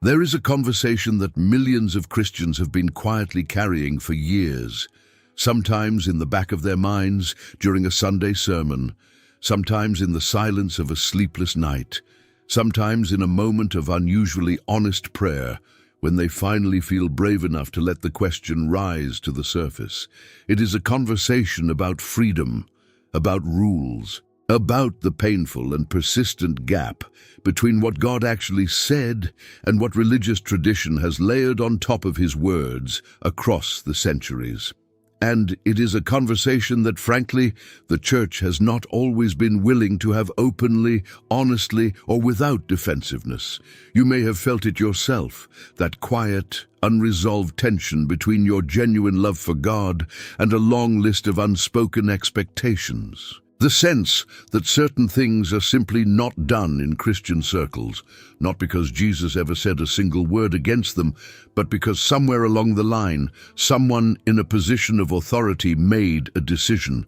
There is a conversation that millions of Christians have been quietly carrying for years, sometimes in the back of their minds during a Sunday sermon, sometimes in the silence of a sleepless night, sometimes in a moment of unusually honest prayer, when they finally feel brave enough to let the question rise to the surface. It is a conversation about freedom, about rules, about the painful and persistent gap between what God actually said and what religious tradition has layered on top of his words across the centuries. And it is a conversation that, frankly, the church has not always been willing to have openly, honestly, or without defensiveness. You may have felt it yourself, that quiet, unresolved tension between your genuine love for God and a long list of unspoken expectations. The sense that certain things are simply not done in Christian circles, not because Jesus ever said a single word against them, but because somewhere along the line, someone in a position of authority made a decision,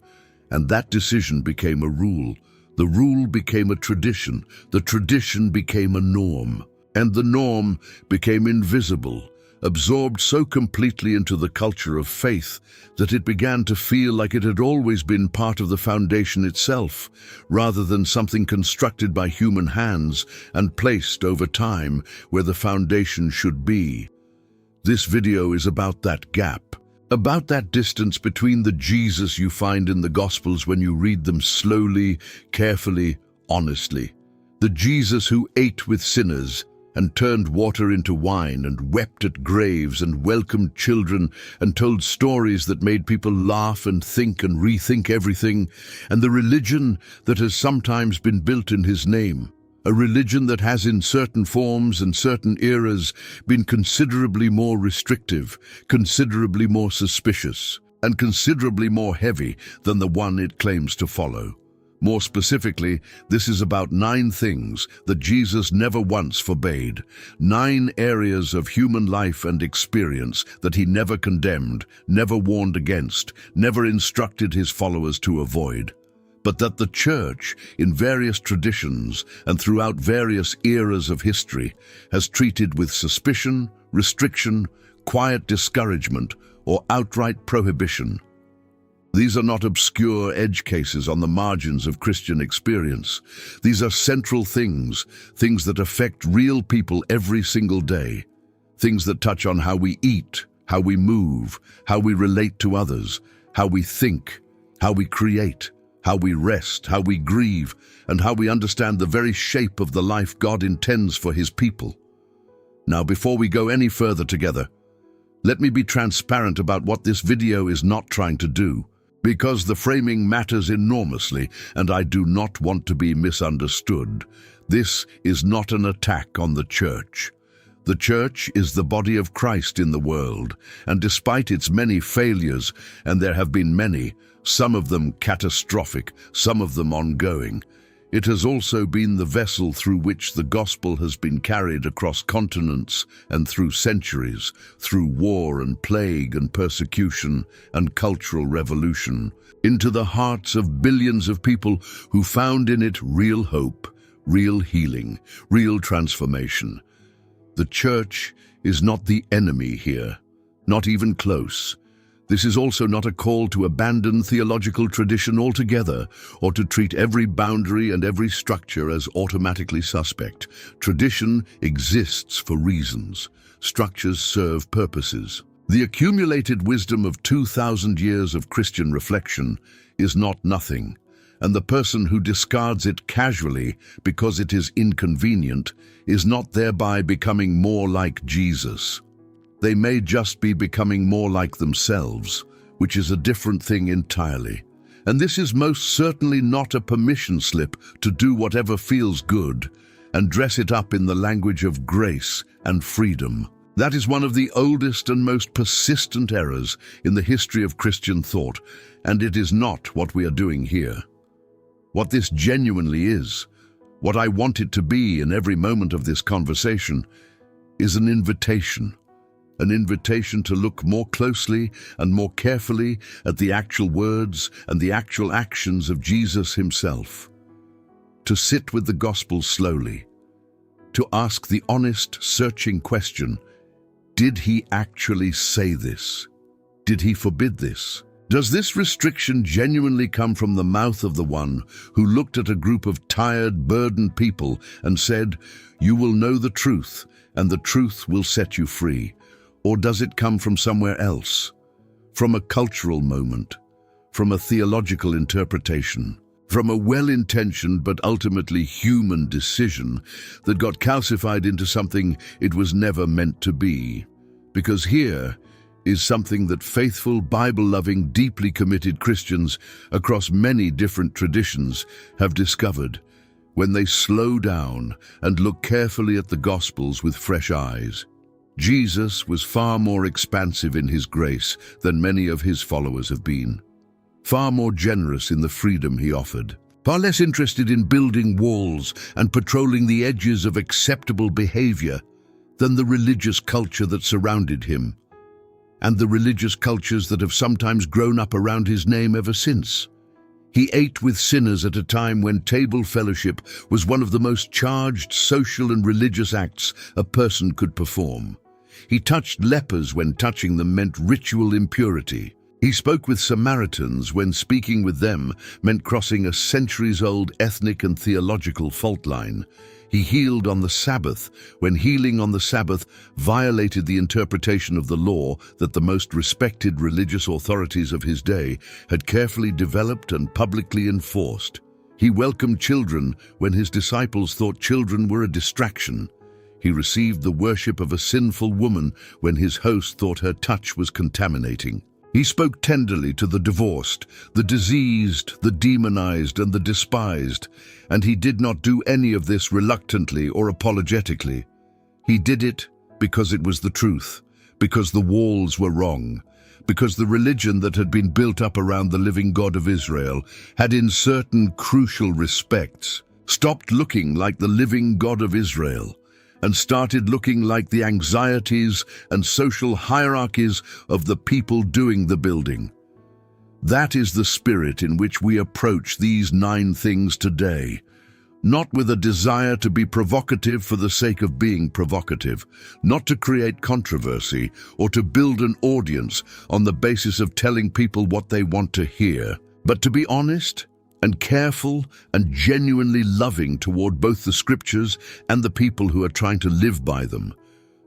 and that decision became a rule. The rule became a tradition, the tradition became a norm, and the norm became invisible, absorbed so completely into the culture of faith that it began to feel like it had always been part of the foundation itself, rather than something constructed by human hands and placed over time where the foundation should be. This video is about that gap, about that distance between the Jesus you find in the Gospels when you read them slowly, carefully, honestly. The Jesus who ate with sinners and turned water into wine and wept at graves and welcomed children and told stories that made people laugh and think and rethink everything, and the religion that has sometimes been built in his name, a religion that has in certain forms and certain eras been considerably more restrictive, considerably more suspicious, and considerably more heavy than the one it claims to follow. More specifically, this is about 9 things that Jesus never once forbade, 9 areas of human life and experience that he never condemned, never warned against, never instructed his followers to avoid, but that the church, in various traditions and throughout various eras of history, has treated with suspicion, restriction, quiet discouragement, or outright prohibition. These are not obscure edge cases on the margins of Christian experience. These are central things that affect real people every single day, things that touch on how we eat, how we move, how we relate to others, how we think, how we create, how we rest, how we grieve, and how we understand the very shape of the life God intends for his people. Now, before we go any further together, let me be transparent about what this video is not trying to do, because the framing matters enormously, and I do not want to be misunderstood. This is not an attack on the church. The church is the body of Christ in the world, and despite its many failures, and there have been many, some of them catastrophic, some of them ongoing, it has also been the vessel through which the gospel has been carried across continents and through centuries, through war and plague and persecution and cultural revolution, into the hearts of billions of people who found in it real hope, real healing, real transformation. The church is not the enemy here, not even close. This is also not a call to abandon theological tradition altogether or to treat every boundary and every structure as automatically suspect. Tradition exists for reasons. Structures serve purposes. The accumulated wisdom of 2,000 years of Christian reflection is not nothing, and the person who discards it casually because it is inconvenient is not thereby becoming more like Jesus. They may just be becoming more like themselves, which is a different thing entirely. And this is most certainly not a permission slip to do whatever feels good and dress it up in the language of grace and freedom. That is one of the oldest and most persistent errors in the history of Christian thought, and it is not what we are doing here. What this genuinely is, what I want it to be in every moment of this conversation, is an invitation to look more closely and more carefully at the actual words and the actual actions of Jesus himself, to sit with the gospel slowly, to ask the honest, searching question, did he actually say this? Did he forbid this? Does this restriction genuinely come from the mouth of the one who looked at a group of tired, burdened people and said, "You will know the truth, and the truth will set you free"? Or does it come from somewhere else? From a cultural moment, from a theological interpretation, from a well-intentioned but ultimately human decision that got calcified into something it was never meant to be? Because here is something that faithful, Bible-loving, deeply committed Christians across many different traditions have discovered when they slow down and look carefully at the Gospels with fresh eyes. Jesus was far more expansive in his grace than many of his followers have been, far more generous in the freedom he offered, far less interested in building walls and patrolling the edges of acceptable behavior than the religious culture that surrounded him, and the religious cultures that have sometimes grown up around his name ever since. He ate with sinners at a time when table fellowship was one of the most charged social and religious acts a person could perform. He touched lepers when touching them meant ritual impurity. He spoke with Samaritans when speaking with them meant crossing a centuries-old ethnic and theological fault line. He healed on the Sabbath when healing on the Sabbath violated the interpretation of the law that the most respected religious authorities of his day had carefully developed and publicly enforced. He welcomed children when his disciples thought children were a distraction. He received the worship of a sinful woman when his host thought her touch was contaminating. He spoke tenderly to the divorced, the diseased, the demonized, and the despised, and he did not do any of this reluctantly or apologetically. He did it because it was the truth, because the walls were wrong, because the religion that had been built up around the living God of Israel had in certain crucial respects stopped looking like the living God of Israel and started looking like the anxieties and social hierarchies of the people doing the building. That is the spirit in which we approach these 9 things today, not with a desire to be provocative for the sake of being provocative, not to create controversy or to build an audience on the basis of telling people what they want to hear, but to be honest and careful and genuinely loving toward both the scriptures and the people who are trying to live by them,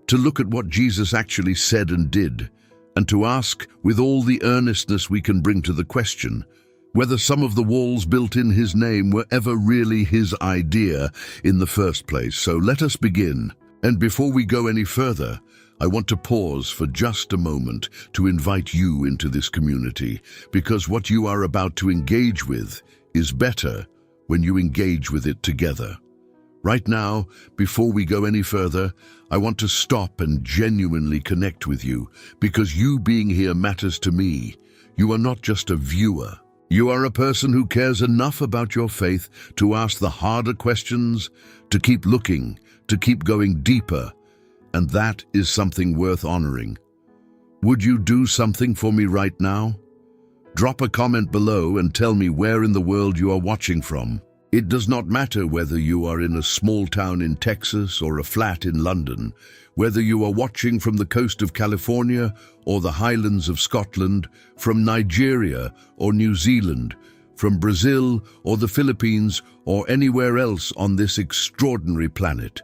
to look at what Jesus actually said and did, and to ask with all the earnestness we can bring to the question whether some of the walls built in his name were ever really his idea in the first place. So let us begin. And before we go any further, I want to pause for just a moment to invite you into this community, because what you are about to engage with is better when you engage with it together. Right now, before we go any further, I want to stop and genuinely connect with you, because you being here matters to me. You are not just a viewer. You are a person who cares enough about your faith to ask the harder questions, to keep looking, to keep going deeper, and that is something worth honoring. Would you do something for me right now? Drop a comment below and tell me where in the world you are watching from. It does not matter whether you are in a small town in Texas or a flat in London, whether you are watching from the coast of California or the highlands of Scotland, from Nigeria or New Zealand, from Brazil or the Philippines or anywhere else on this extraordinary planet.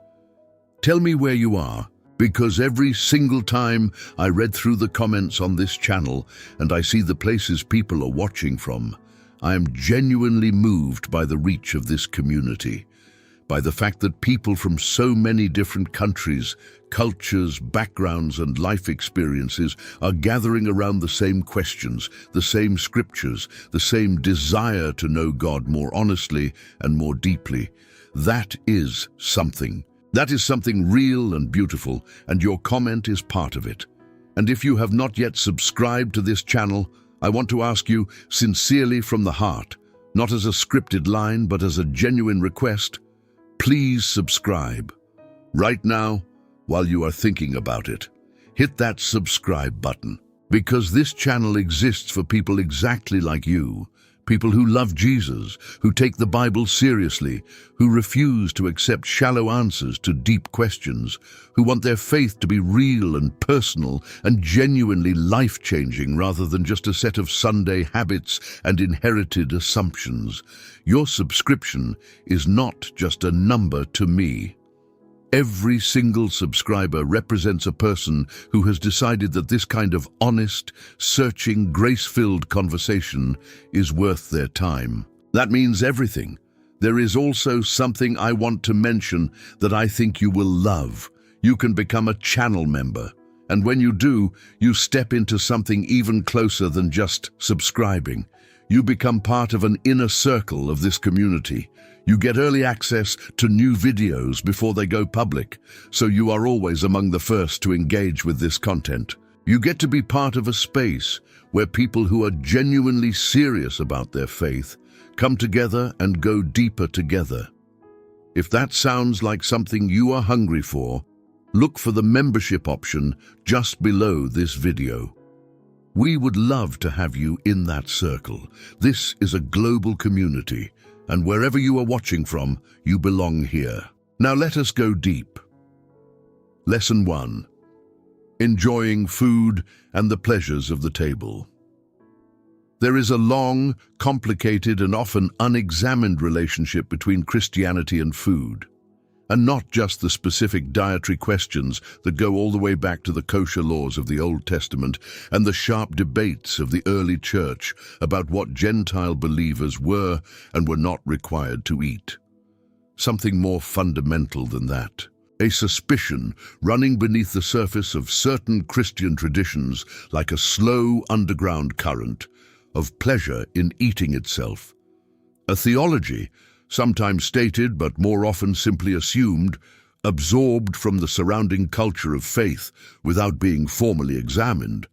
Tell me where you are, because every single time I read through the comments on this channel and I see the places people are watching from, I am genuinely moved by the reach of this community, by the fact that people from so many different countries, cultures, backgrounds, and life experiences are gathering around the same questions, the same scriptures, the same desire to know God more honestly and more deeply. That is something. That is something real and beautiful, and your comment is part of it. And if you have not yet subscribed to this channel, I want to ask you sincerely from the heart, not as a scripted line, but as a genuine request, please subscribe. Right now, while you are thinking about it, hit that subscribe button, because this channel exists for people exactly like you, People who love Jesus, who take the Bible seriously, who refuse to accept shallow answers to deep questions, who want their faith to be real and personal and genuinely life-changing rather than just a set of Sunday habits and inherited assumptions. Your subscription is not just a number to me. Every single subscriber represents a person who has decided that this kind of honest, searching, grace-filled conversation is worth their time. That means everything. There is also something I want to mention that I think you will love. You can become a channel member. And when you do, you step into something even closer than just subscribing. You become part of an inner circle of this community. You get early access to new videos before they go public, so you are always among the first to engage with this content. You get to be part of a space where people who are genuinely serious about their faith come together and go deeper together. If that sounds like something you are hungry for, look for the membership option just below this video. We would love to have you in that circle. This is a global community, and wherever you are watching from, you belong here. Now let us go deep. Lesson 1. Enjoying food and the pleasures of the table. There is a long, complicated, and often unexamined relationship between Christianity and food, and not just the specific dietary questions that go all the way back to the kosher laws of the Old Testament and the sharp debates of the early church about what Gentile believers were and were not required to eat. Something more fundamental than that. A suspicion running beneath the surface of certain Christian traditions, like a slow underground current, of pleasure in eating itself. A theology, sometimes stated but more often simply assumed, absorbed from the surrounding culture of faith without being formally examined,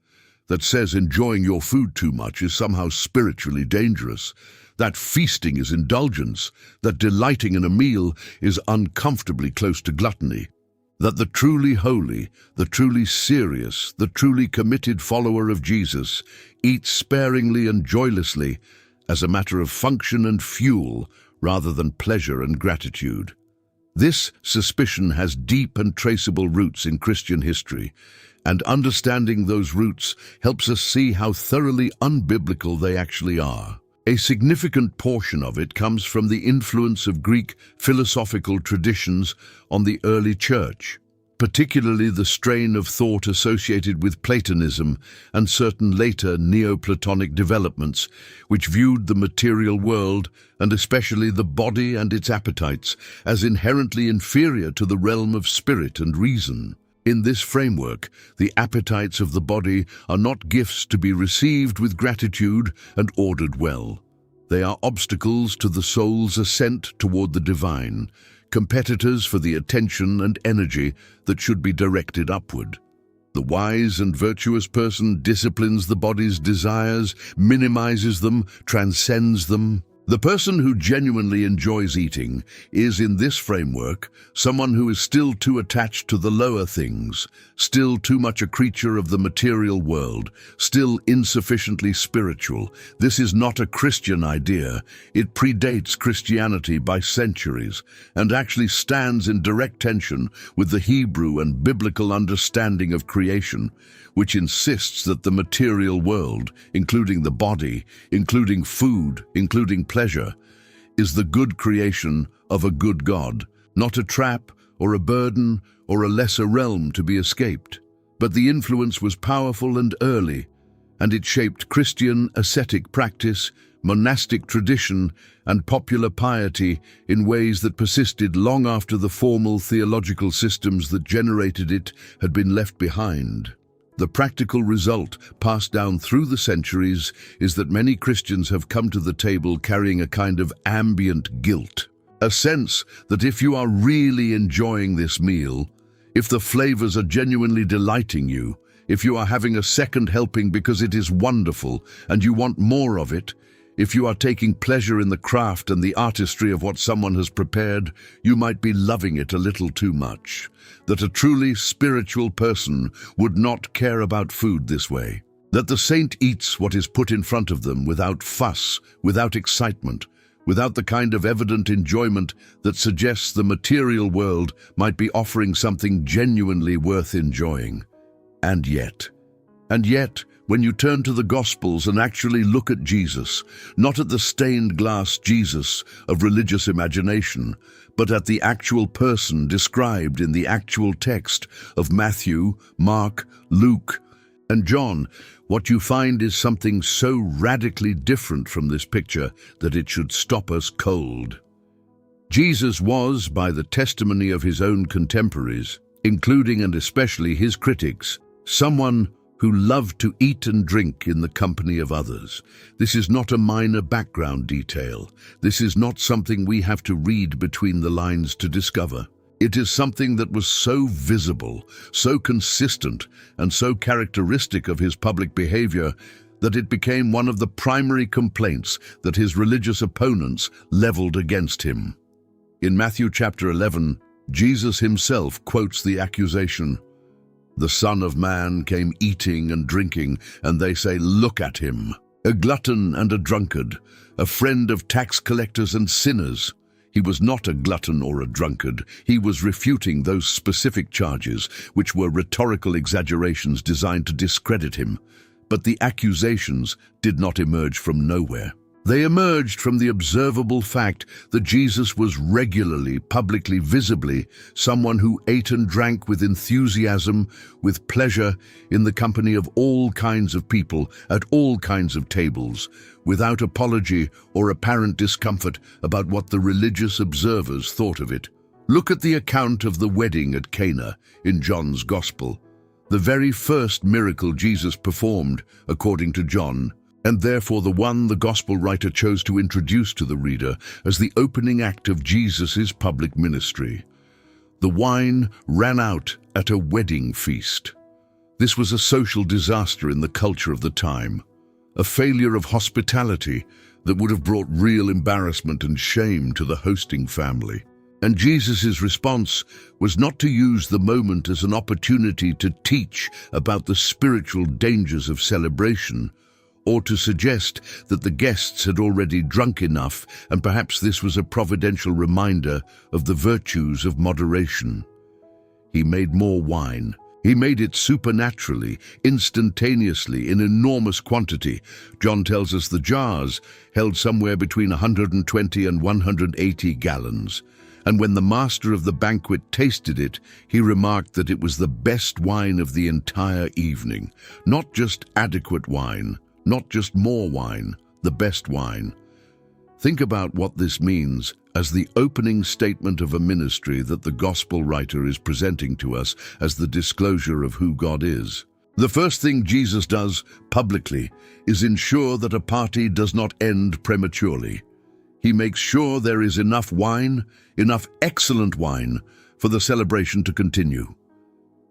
that says enjoying your food too much is somehow spiritually dangerous, that feasting is indulgence, that delighting in a meal is uncomfortably close to gluttony, that the truly holy, the truly serious, the truly committed follower of Jesus eats sparingly and joylessly as a matter of function and fuel rather than pleasure and gratitude. This suspicion has deep and traceable roots in Christian history, and understanding those roots helps us see how thoroughly unbiblical they actually are. A significant portion of it comes from the influence of Greek philosophical traditions on the early church, particularly the strain of thought associated with Platonism and certain later Neoplatonic developments, which viewed the material world, and especially the body and its appetites, as inherently inferior to the realm of spirit and reason. In this framework, the appetites of the body are not gifts to be received with gratitude and ordered well. They are obstacles to the soul's ascent toward the divine, competitors for the attention and energy that should be directed upward. The wise and virtuous person disciplines the body's desires, minimizes them, transcends them. The person who genuinely enjoys eating is, in this framework, someone who is still too attached to the lower things, still too much a creature of the material world, still insufficiently spiritual. This is not a Christian idea. It predates Christianity by centuries and actually stands in direct tension with the Hebrew and biblical understanding of creation, which insists that the material world, including the body, including food, including pleasure, is the good creation of a good God, not a trap or a burden or a lesser realm to be escaped. But the influence was powerful and early, and it shaped Christian ascetic practice, monastic tradition, and popular piety in ways that persisted long after the formal theological systems that generated it had been left behind. The practical result, passed down through the centuries, is that many Christians have come to the table carrying a kind of ambient guilt, a sense that if you are really enjoying this meal, if the flavors are genuinely delighting you, if you are having a second helping because it is wonderful and you want more of it, if you are taking pleasure in the craft and the artistry of what someone has prepared, you might be loving it a little too much. That a truly spiritual person would not care about food this way. That the saint eats what is put in front of them without fuss, without excitement, without the kind of evident enjoyment that suggests the material world might be offering something genuinely worth enjoying. And yet, when you turn to the Gospels and actually look at Jesus, not at the stained glass Jesus of religious imagination, but at the actual person described in the actual text of Matthew, Mark, Luke, and John, what you find is something so radically different from this picture that it should stop us cold. Jesus was, by the testimony of his own contemporaries, including and especially his critics, someone who loved to eat and drink in the company of others. This is not a minor background detail. This is not something we have to read between the lines to discover. It is something that was so visible, so consistent, and so characteristic of his public behavior that it became one of the primary complaints that his religious opponents leveled against him. In Matthew chapter 11, Jesus himself quotes the accusation, "The Son of Man came eating and drinking, and they say, 'Look at him, a glutton and a drunkard, a friend of tax collectors and sinners.'" He was not a glutton or a drunkard. He was refuting those specific charges, which were rhetorical exaggerations designed to discredit him. But the accusations did not emerge from nowhere. They emerged from the observable fact that Jesus was regularly, publicly, visibly, someone who ate and drank with enthusiasm, with pleasure, in the company of all kinds of people, at all kinds of tables, without apology or apparent discomfort about what the religious observers thought of it. Look at the account of the wedding at Cana in John's Gospel, the very first miracle Jesus performed, according to John, and therefore the one the Gospel writer chose to introduce to the reader as the opening act of Jesus' public ministry. The wine ran out at a wedding feast. This was a social disaster in the culture of the time, a failure of hospitality that would have brought real embarrassment and shame to the hosting family. And Jesus' response was not to use the moment as an opportunity to teach about the spiritual dangers of celebration, or to suggest that the guests had already drunk enough, and perhaps this was a providential reminder of the virtues of moderation. He made more wine. He made it supernaturally, instantaneously, in enormous quantity. John tells us the jars held somewhere between 120 and 180 gallons. And when the master of the banquet tasted it, he remarked that it was the best wine of the entire evening. Not just adequate wine, not just more wine, the best wine. Think about what this means as the opening statement of a ministry that the Gospel writer is presenting to us as the disclosure of who God is. The first thing Jesus does publicly is ensure that a party does not end prematurely. He makes sure there is enough wine, enough excellent wine, for the celebration to continue.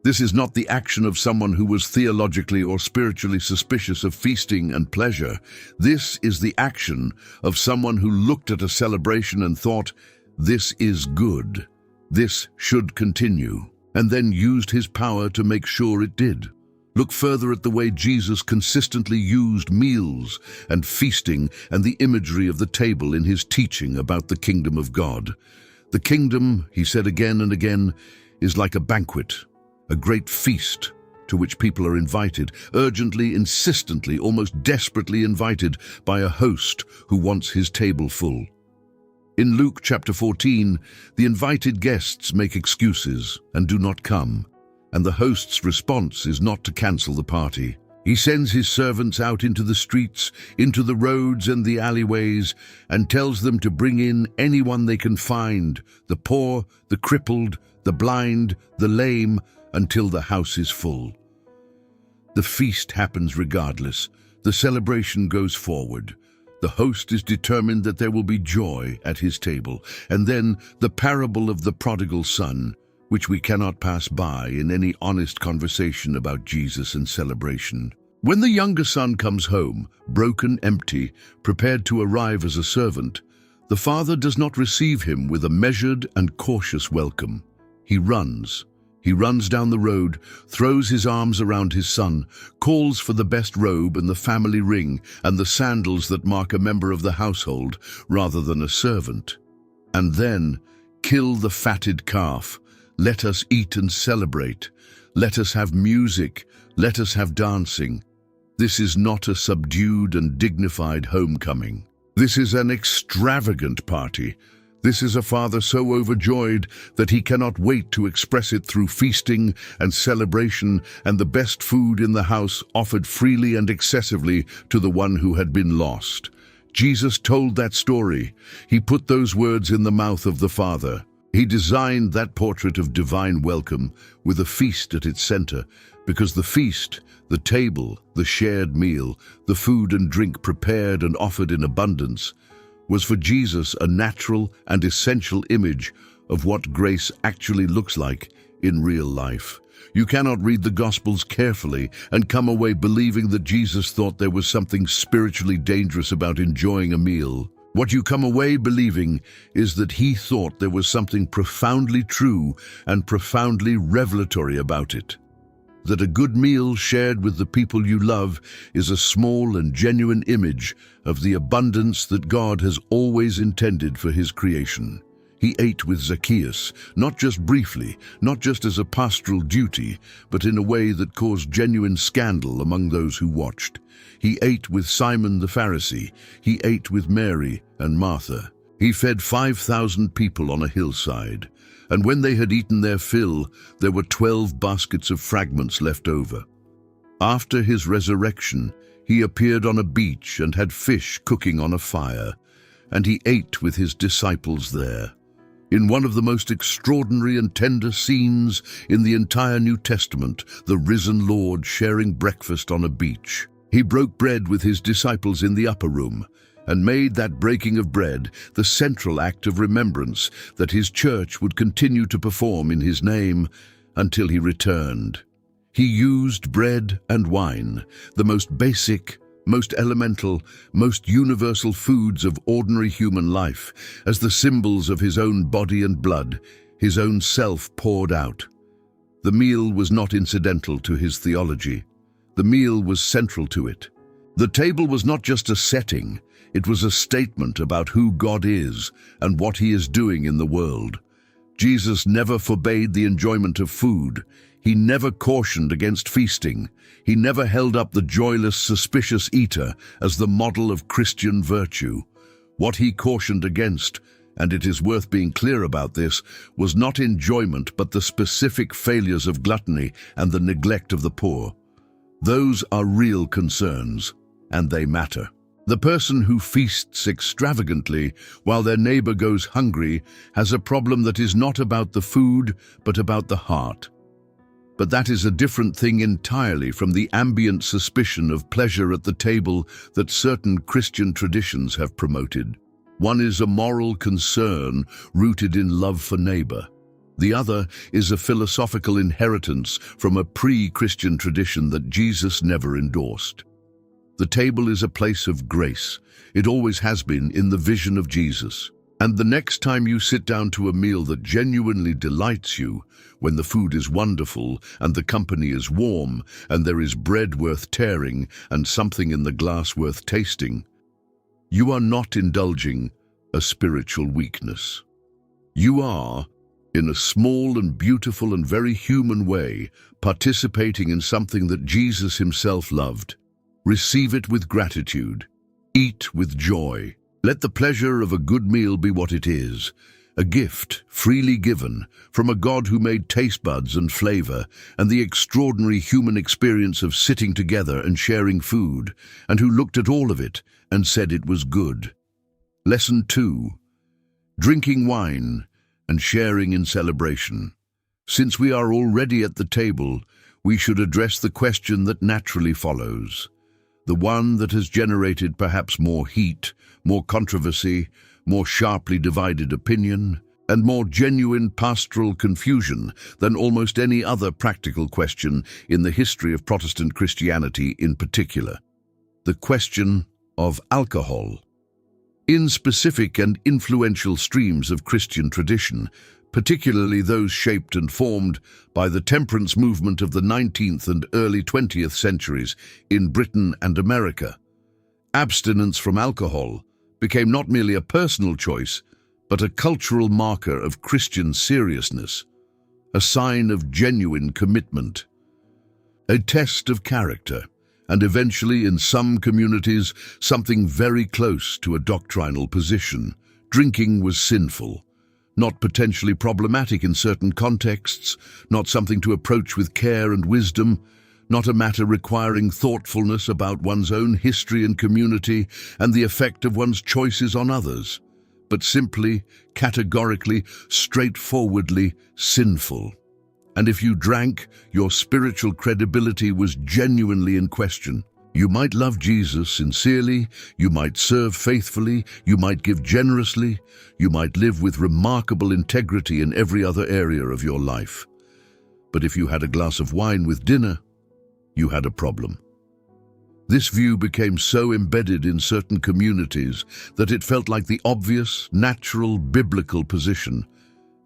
This is not the action of someone who was theologically or spiritually suspicious of feasting and pleasure. This is the action of someone who looked at a celebration and thought, "This is good. This should continue," and then used his power to make sure it did. Look further at the way Jesus consistently used meals and feasting and the imagery of the table in his teaching about the kingdom of God. The kingdom, he said again and again, is like a banquet, a great feast to which people are invited, urgently, insistently, almost desperately invited by a host who wants his table full. In Luke chapter 14, the invited guests make excuses and do not come, and the host's response is not to cancel the party. He sends his servants out into the streets, into the roads and the alleyways, and tells them to bring in anyone they can find, the poor, the crippled, the blind, the lame, until the house is full. The feast happens regardless. The celebration goes forward. The host is determined that there will be joy at his table. And then the parable of the prodigal son, which we cannot pass by in any honest conversation about Jesus and celebration. When the younger son comes home, broken, empty, prepared to arrive as a servant, the father does not receive him with a measured and cautious welcome. He runs. He runs down the road, throws his arms around his son, calls for the best robe and the family ring and the sandals that mark a member of the household rather than a servant. And then, kill the fatted calf. Let us eat and celebrate. Let us have music. Let us have dancing. This is not a subdued and dignified homecoming. This is an extravagant party. This is a father so overjoyed that he cannot wait to express it through feasting and celebration and the best food in the house offered freely and excessively to the one who had been lost. Jesus told that story. He put those words in the mouth of the Father. He designed that portrait of divine welcome with a feast at its center, because the feast, the table, the shared meal, the food and drink prepared and offered in abundance, was for Jesus a natural and essential image of what grace actually looks like in real life. You cannot read the Gospels carefully and come away believing that Jesus thought there was something spiritually dangerous about enjoying a meal. What you come away believing is that he thought there was something profoundly true and profoundly revelatory about it. That a good meal shared with the people you love is a small and genuine image of the abundance that God has always intended for his creation. He ate with Zacchaeus, not just briefly, not just as a pastoral duty, but in a way that caused genuine scandal among those who watched. He ate with Simon the Pharisee. He ate with Mary and Martha. He fed 5,000 people on a hillside. And when they had eaten their fill, there were 12 baskets of fragments left over. After his resurrection, he appeared on a beach and had fish cooking on a fire, and he ate with his disciples there. In one of the most extraordinary and tender scenes in the entire New Testament, the risen Lord sharing breakfast on a beach. He broke bread with his disciples in the upper room, and made that breaking of bread the central act of remembrance that his church would continue to perform in his name until he returned. He used bread and wine, the most basic, most elemental, most universal foods of ordinary human life, as the symbols of his own body and blood, his own self poured out. The meal was not incidental to his theology. The meal was central to it. The table was not just a setting, it was a statement about who God is and what he is doing in the world. Jesus never forbade the enjoyment of food. He never cautioned against feasting. He never held up the joyless, suspicious eater as the model of Christian virtue. What he cautioned against, and it is worth being clear about this, was not enjoyment but the specific failures of gluttony and the neglect of the poor. Those are real concerns, and they matter. The person who feasts extravagantly while their neighbor goes hungry has a problem that is not about the food, but about the heart. But that is a different thing entirely from the ambient suspicion of pleasure at the table that certain Christian traditions have promoted. One is a moral concern rooted in love for neighbor. The other is a philosophical inheritance from a pre-Christian tradition that Jesus never endorsed. The table is a place of grace. It always has been in the vision of Jesus. And the next time you sit down to a meal that genuinely delights you, when the food is wonderful and the company is warm and there is bread worth tearing and something in the glass worth tasting, you are not indulging a spiritual weakness. You are, in a small and beautiful and very human way, participating in something that Jesus himself loved. Receive it with gratitude. Eat with joy. Let the pleasure of a good meal be what it is, a gift freely given from a God who made taste buds and flavor and the extraordinary human experience of sitting together and sharing food, and who looked at all of it and said it was good. Lesson 2. Drinking wine and sharing in celebration. Since we are already at the table, we should address the question that naturally follows. The one that has generated perhaps more heat, more controversy, more sharply divided opinion, and more genuine pastoral confusion than almost any other practical question in the history of Protestant Christianity in particular. The question of alcohol. In specific and influential streams of Christian tradition, particularly those shaped and formed by the temperance movement of the 19th and early 20th centuries in Britain and America. Abstinence from alcohol became not merely a personal choice, but a cultural marker of Christian seriousness, a sign of genuine commitment, a test of character, and eventually, in some communities, something very close to a doctrinal position. Drinking was sinful, not potentially problematic in certain contexts, not something to approach with care and wisdom, not a matter requiring thoughtfulness about one's own history and community and the effect of one's choices on others, but simply, categorically, straightforwardly sinful. And if you drank, your spiritual credibility was genuinely in question. You might love Jesus sincerely, you might serve faithfully, you might give generously, you might live with remarkable integrity in every other area of your life. But if you had a glass of wine with dinner, you had a problem. This view became so embedded in certain communities that it felt like the obvious, natural, biblical position,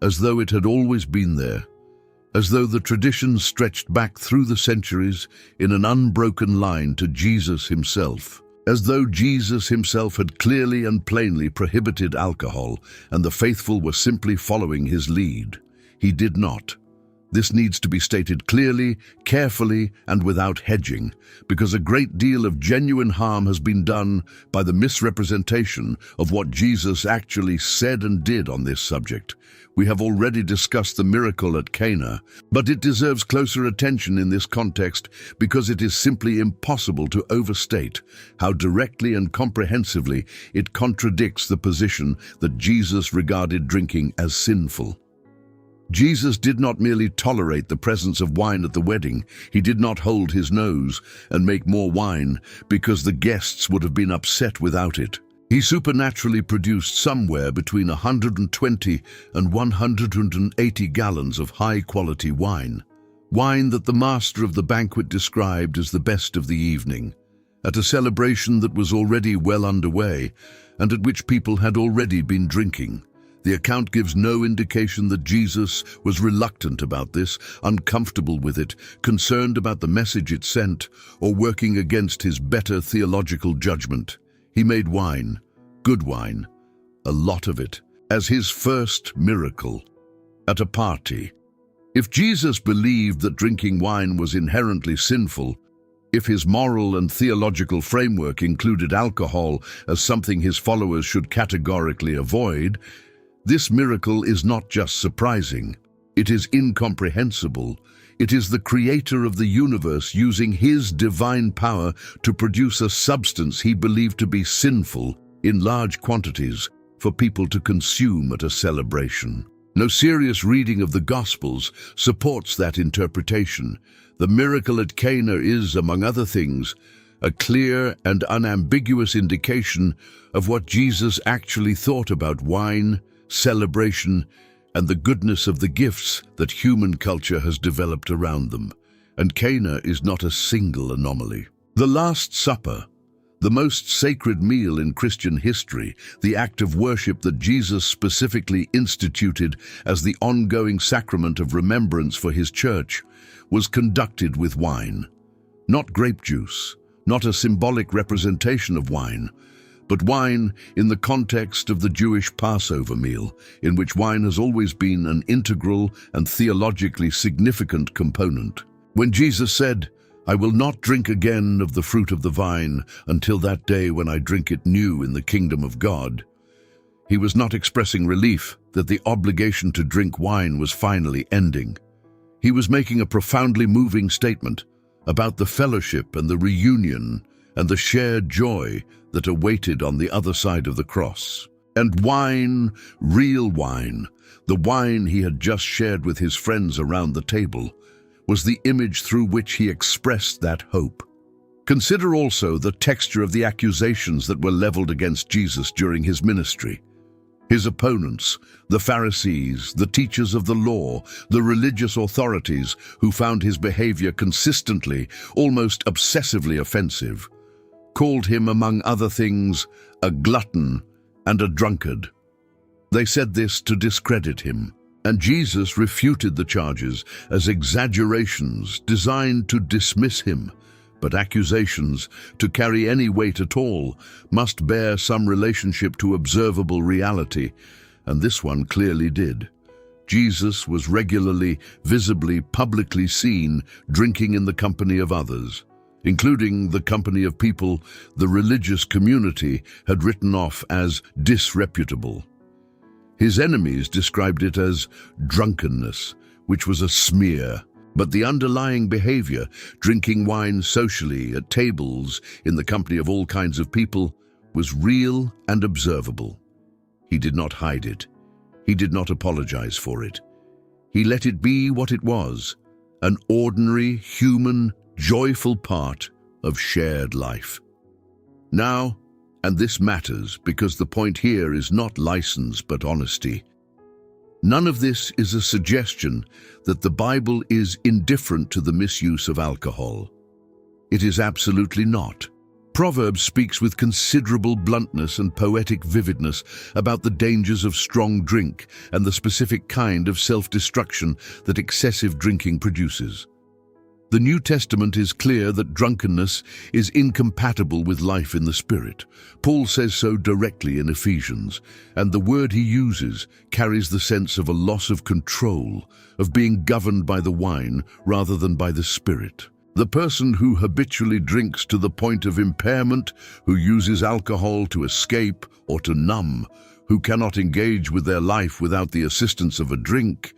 as though it had always been there, as though the traditions stretched back through the centuries in an unbroken line to Jesus himself, as though Jesus himself had clearly and plainly prohibited alcohol and the faithful were simply following his lead. He did not. This needs to be stated clearly, carefully, and without hedging, because a great deal of genuine harm has been done by the misrepresentation of what Jesus actually said and did on this subject. We have already discussed the miracle at Cana, but it deserves closer attention in this context because it is simply impossible to overstate how directly and comprehensively it contradicts the position that Jesus regarded drinking as sinful. Jesus did not merely tolerate the presence of wine at the wedding. He did not hold his nose and make more wine because the guests would have been upset without it. He supernaturally produced somewhere between 120 and 180 gallons of high-quality wine. Wine that the master of the banquet described as the best of the evening, at a celebration that was already well underway and at which people had already been drinking. The account gives no indication that Jesus was reluctant about this, uncomfortable with it, concerned about the message it sent, or working against his better theological judgment. He made wine, good wine, a lot of it, as his first miracle, at a party. If Jesus believed that drinking wine was inherently sinful, if his moral and theological framework included alcohol as something his followers should categorically avoid, this miracle is not just surprising, it is incomprehensible. It is the creator of the universe using his divine power to produce a substance he believed to be sinful in large quantities for people to consume at a celebration. No serious reading of the Gospels supports that interpretation. The miracle at Cana is, among other things, a clear and unambiguous indication of what Jesus actually thought about wine, celebration, and the goodness of the gifts that human culture has developed around them. And Cana is not a single anomaly. The Last Supper, the most sacred meal in Christian history, the act of worship that Jesus specifically instituted as the ongoing sacrament of remembrance for his church, was conducted with wine. Not grape juice, not a symbolic representation of wine, but wine in the context of the Jewish Passover meal, in which wine has always been an integral and theologically significant component. When Jesus said, "I will not drink again of the fruit of the vine until that day when I drink it new in the kingdom of God," he was not expressing relief that the obligation to drink wine was finally ending. He was making a profoundly moving statement about the fellowship and the reunion and the shared joy that awaited on the other side of the cross. And wine, real wine, the wine he had just shared with his friends around the table, was the image through which he expressed that hope. Consider also the texture of the accusations that were leveled against Jesus during his ministry. His opponents, the Pharisees, the teachers of the law, the religious authorities who found his behavior consistently, almost obsessively offensive, called him, among other things, a glutton and a drunkard. They said this to discredit him. And Jesus refuted the charges as exaggerations designed to dismiss him. But accusations, to carry any weight at all, must bear some relationship to observable reality, and this one clearly did. Jesus was regularly, visibly, publicly seen drinking in the company of others, including the company of people the religious community had written off as disreputable. His enemies described it as drunkenness, which was a smear. But the underlying behavior, drinking wine socially at tables in the company of all kinds of people, was real and observable. He did not hide it. He did not apologize for it. He let it be what it was, an ordinary, human, joyful part of shared life. Now, and this matters because the point here is not license but honesty. None of this is a suggestion that the Bible is indifferent to the misuse of alcohol. It is absolutely not. Proverbs speaks with considerable bluntness and poetic vividness about the dangers of strong drink and the specific kind of self-destruction that excessive drinking produces. The New Testament is clear that drunkenness is incompatible with life in the Spirit. Paul says so directly in Ephesians, and the word he uses carries the sense of a loss of control, of being governed by the wine rather than by the Spirit. The person who habitually drinks to the point of impairment, who uses alcohol to escape or to numb, who cannot engage with their life without the assistance of a drink,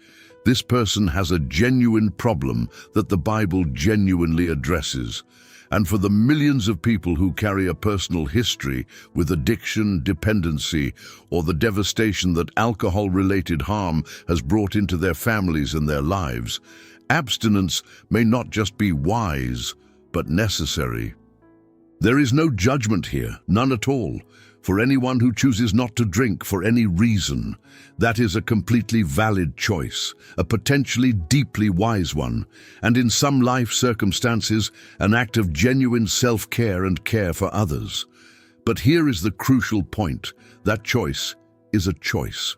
this person has a genuine problem that the Bible genuinely addresses. And for the millions of people who carry a personal history with addiction, dependency, or the devastation that alcohol-related harm has brought into their families and their lives, abstinence may not just be wise, but necessary. There is no judgment here, none at all, for anyone who chooses not to drink for any reason. That is a completely valid choice, a potentially deeply wise one, and in some life circumstances, an act of genuine self-care and care for others. But here is the crucial point. That choice is a choice.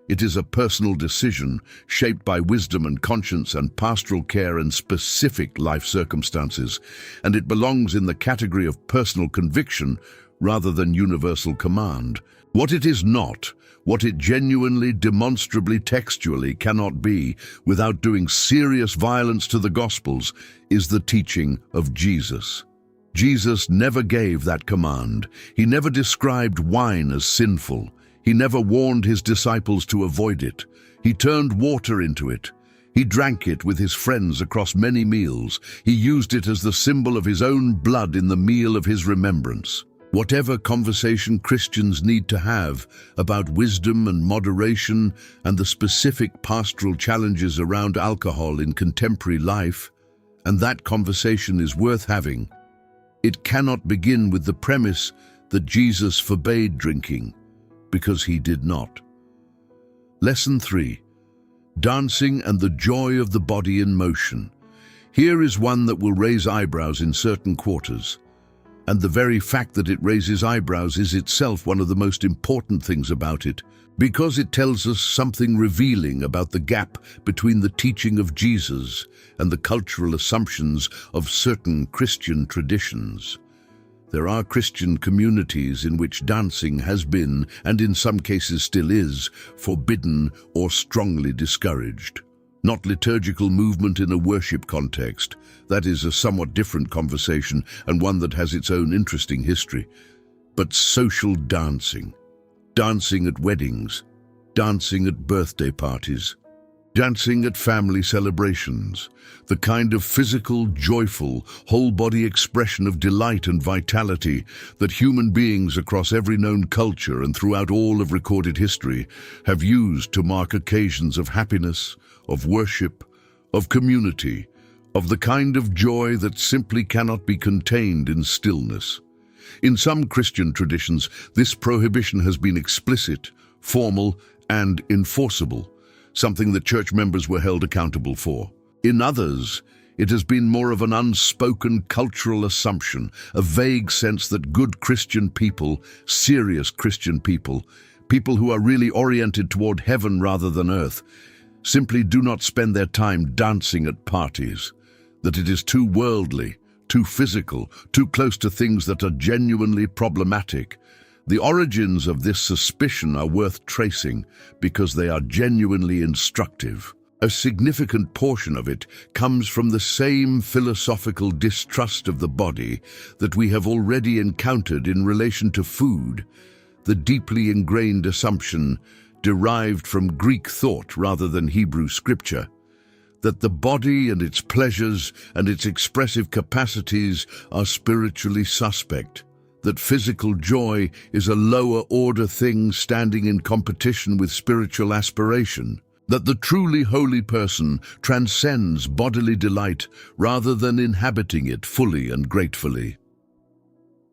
It is a personal decision shaped by wisdom and conscience and pastoral care and specific life circumstances, and it belongs in the category of personal conviction rather than universal command. What it is not, what it genuinely, demonstrably, textually cannot be without doing serious violence to the Gospels, is the teaching of Jesus. Jesus never gave that command. He never described wine as sinful. He never warned his disciples to avoid it. He turned water into it. He drank it with his friends across many meals. He used it as the symbol of his own blood in the meal of his remembrance. Whatever conversation Christians need to have about wisdom and moderation and the specific pastoral challenges around alcohol in contemporary life, and that conversation is worth having, it cannot begin with the premise that Jesus forbade drinking, because he did not. Lesson 3. Dancing and the joy of the body in motion. Here is one that will raise eyebrows in certain quarters. And the very fact that it raises eyebrows is itself one of the most important things about it, because it tells us something revealing about the gap between the teaching of Jesus and the cultural assumptions of certain Christian traditions. There are Christian communities in which dancing has been, and in some cases still is, forbidden or strongly discouraged. Not liturgical movement in a worship context. That is a somewhat different conversation and one that has its own interesting history. But social dancing. Dancing at weddings. Dancing at birthday parties. Dancing at family celebrations. The kind of physical, joyful, whole-body expression of delight and vitality that human beings across every known culture and throughout all of recorded history have used to mark occasions of happiness, of worship, of community, of the kind of joy that simply cannot be contained in stillness. In some Christian traditions, this prohibition has been explicit, formal, and enforceable, something that church members were held accountable for. In others, it has been more of an unspoken cultural assumption, a vague sense that good Christian people, serious Christian people, people who are really oriented toward heaven rather than earth, simply do not spend their time dancing at parties, that it is too worldly, too physical, too close to things that are genuinely problematic. The origins of this suspicion are worth tracing because they are genuinely instructive. A significant portion of it comes from the same philosophical distrust of the body that we have already encountered in relation to food, the deeply ingrained assumption, derived from Greek thought rather than Hebrew scripture, that the body and its pleasures and its expressive capacities are spiritually suspect, that physical joy is a lower-order thing standing in competition with spiritual aspiration, that the truly holy person transcends bodily delight rather than inhabiting it fully and gratefully.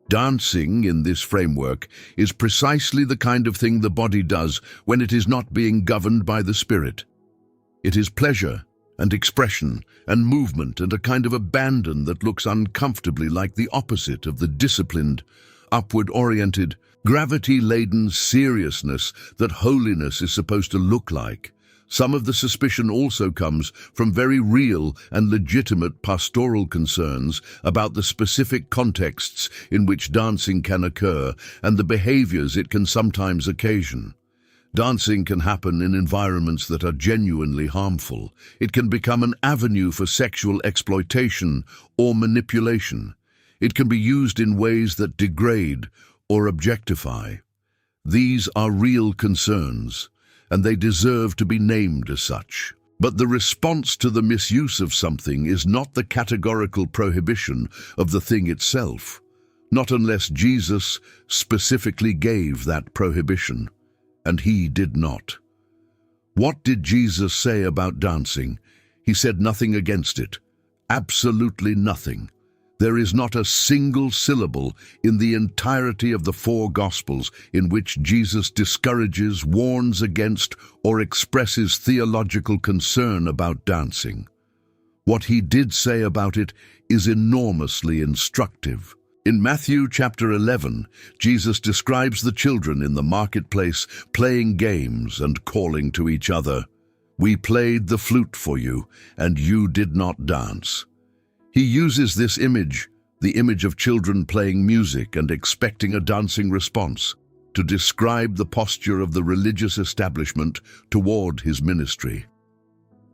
Dancing, in this framework, is precisely the kind of thing the body does when it is not being governed by the spirit. It is pleasure and expression and movement and a kind of abandon that looks uncomfortably like the opposite of the disciplined, upward-oriented, gravity-laden seriousness that holiness is supposed to look like. Some of the suspicion also comes from very real and legitimate pastoral concerns about the specific contexts in which dancing can occur and the behaviors it can sometimes occasion. Dancing can happen in environments that are genuinely harmful. It can become an avenue for sexual exploitation or manipulation. It can be used in ways that degrade or objectify. These are real concerns, and they deserve to be named as such. But the response to the misuse of something is not the categorical prohibition of the thing itself, not unless Jesus specifically gave that prohibition, and he did not. What did Jesus say about dancing? He said nothing against it, absolutely nothing. There is not a single syllable in the entirety of the four Gospels in which Jesus discourages, warns against, or expresses theological concern about dancing. What he did say about it is enormously instructive. In Matthew chapter 11, Jesus describes the children in the marketplace playing games and calling to each other, "We played the flute for you, and you did not dance." He uses this image, the image of children playing music and expecting a dancing response, to describe the posture of the religious establishment toward his ministry.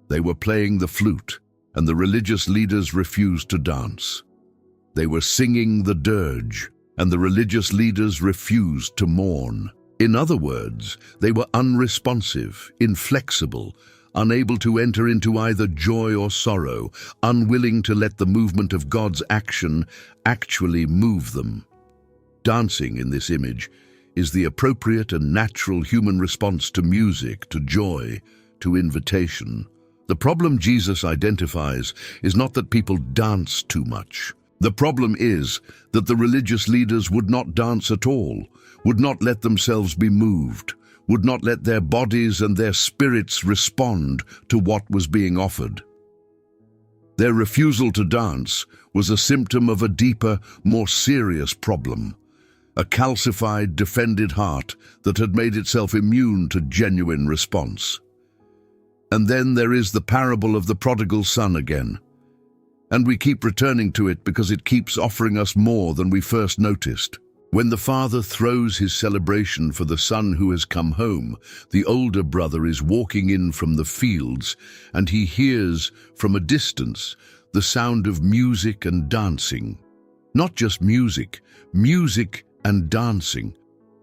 They were playing the flute, and the religious leaders refused to dance. They were singing the dirge, and the religious leaders refused to mourn. In other words, they were unresponsive, inflexible, unable to enter into either joy or sorrow, unwilling to let the movement of God's action actually move them. Dancing, in this image, is the appropriate and natural human response to music, to joy, to invitation. The problem Jesus identifies is not that people dance too much. The problem is that the religious leaders would not dance at all, would not let themselves be moved, would not let their bodies and their spirits respond to what was being offered. Their refusal to dance was a symptom of a deeper, more serious problem, a calcified, defended heart that had made itself immune to genuine response. And then there is the parable of the prodigal son again. And we keep returning to it because it keeps offering us more than we first noticed. When the father throws his celebration for the son who has come home, the older brother is walking in from the fields, and he hears, from a distance, the sound of music and dancing. Not just music, music and dancing.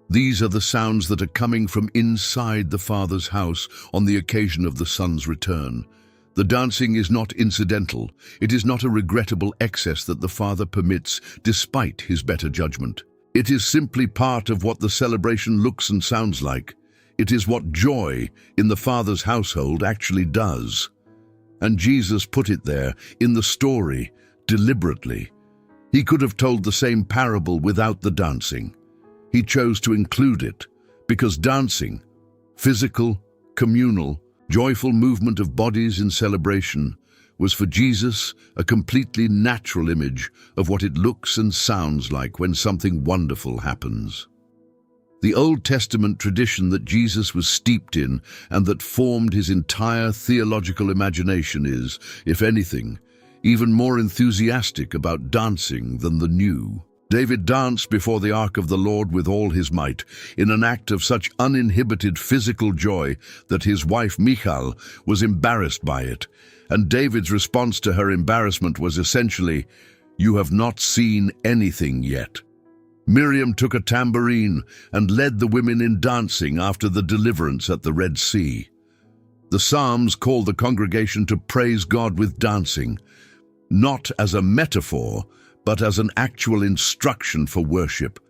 These are the sounds that are coming from inside the father's house on the occasion of the son's return. The dancing is not incidental. It is not a regrettable excess that the father permits despite his better judgment. It is simply part of what the celebration looks and sounds like. It is what joy in the Father's household actually does. And Jesus put it there, in the story, deliberately. He could have told the same parable without the dancing. He chose to include it, because dancing, physical, communal, joyful movement of bodies in celebration, was for Jesus a completely natural image of what it looks and sounds like when something wonderful happens. The Old Testament tradition that Jesus was steeped in and that formed his entire theological imagination is, if anything, even more enthusiastic about dancing than the New. David danced before the ark of the Lord with all his might, in an act of such uninhibited physical joy that his wife Michal was embarrassed by it, and David's response to her embarrassment was essentially, "You have not seen anything yet." Miriam took a tambourine and led the women in dancing after the deliverance at the Red Sea. The Psalms call the congregation to praise God with dancing, not as a metaphor, but as an actual instruction for worship.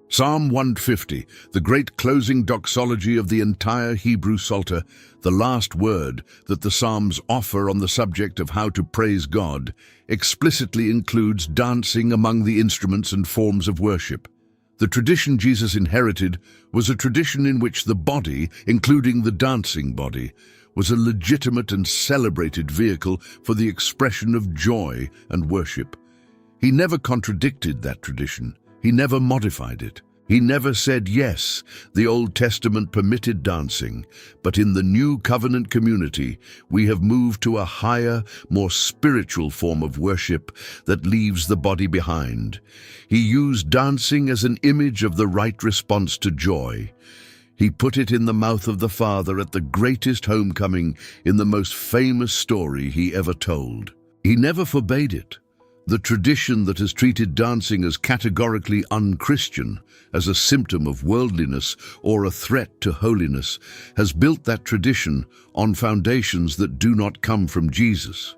Psalm 150, the great closing doxology of the entire Hebrew Psalter, the last word that the Psalms offer on the subject of how to praise God, explicitly includes dancing among the instruments and forms of worship. The tradition Jesus inherited was a tradition in which the body, including the dancing body, was a legitimate and celebrated vehicle for the expression of joy and worship. He never contradicted that tradition. He never modified it. He never said, yes, the Old Testament permitted dancing, but in the New Covenant community, we have moved to a higher, more spiritual form of worship that leaves the body behind. He used dancing as an image of the right response to joy. He put it in the mouth of the Father at the greatest homecoming in the most famous story he ever told. He never forbade it. The tradition that has treated dancing as categorically unchristian, as a symptom of worldliness or a threat to holiness, has built that tradition on foundations that do not come from Jesus.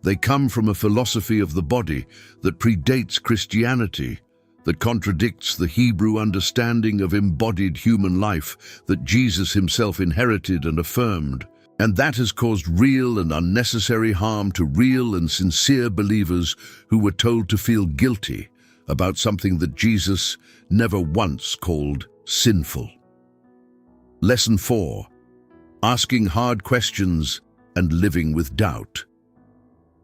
They come from a philosophy of the body that predates Christianity, that contradicts the Hebrew understanding of embodied human life that Jesus himself inherited and affirmed. And that has caused real and unnecessary harm to real and sincere believers who were told to feel guilty about something that Jesus never once called sinful. Lesson 4. Asking hard questions and living with doubt.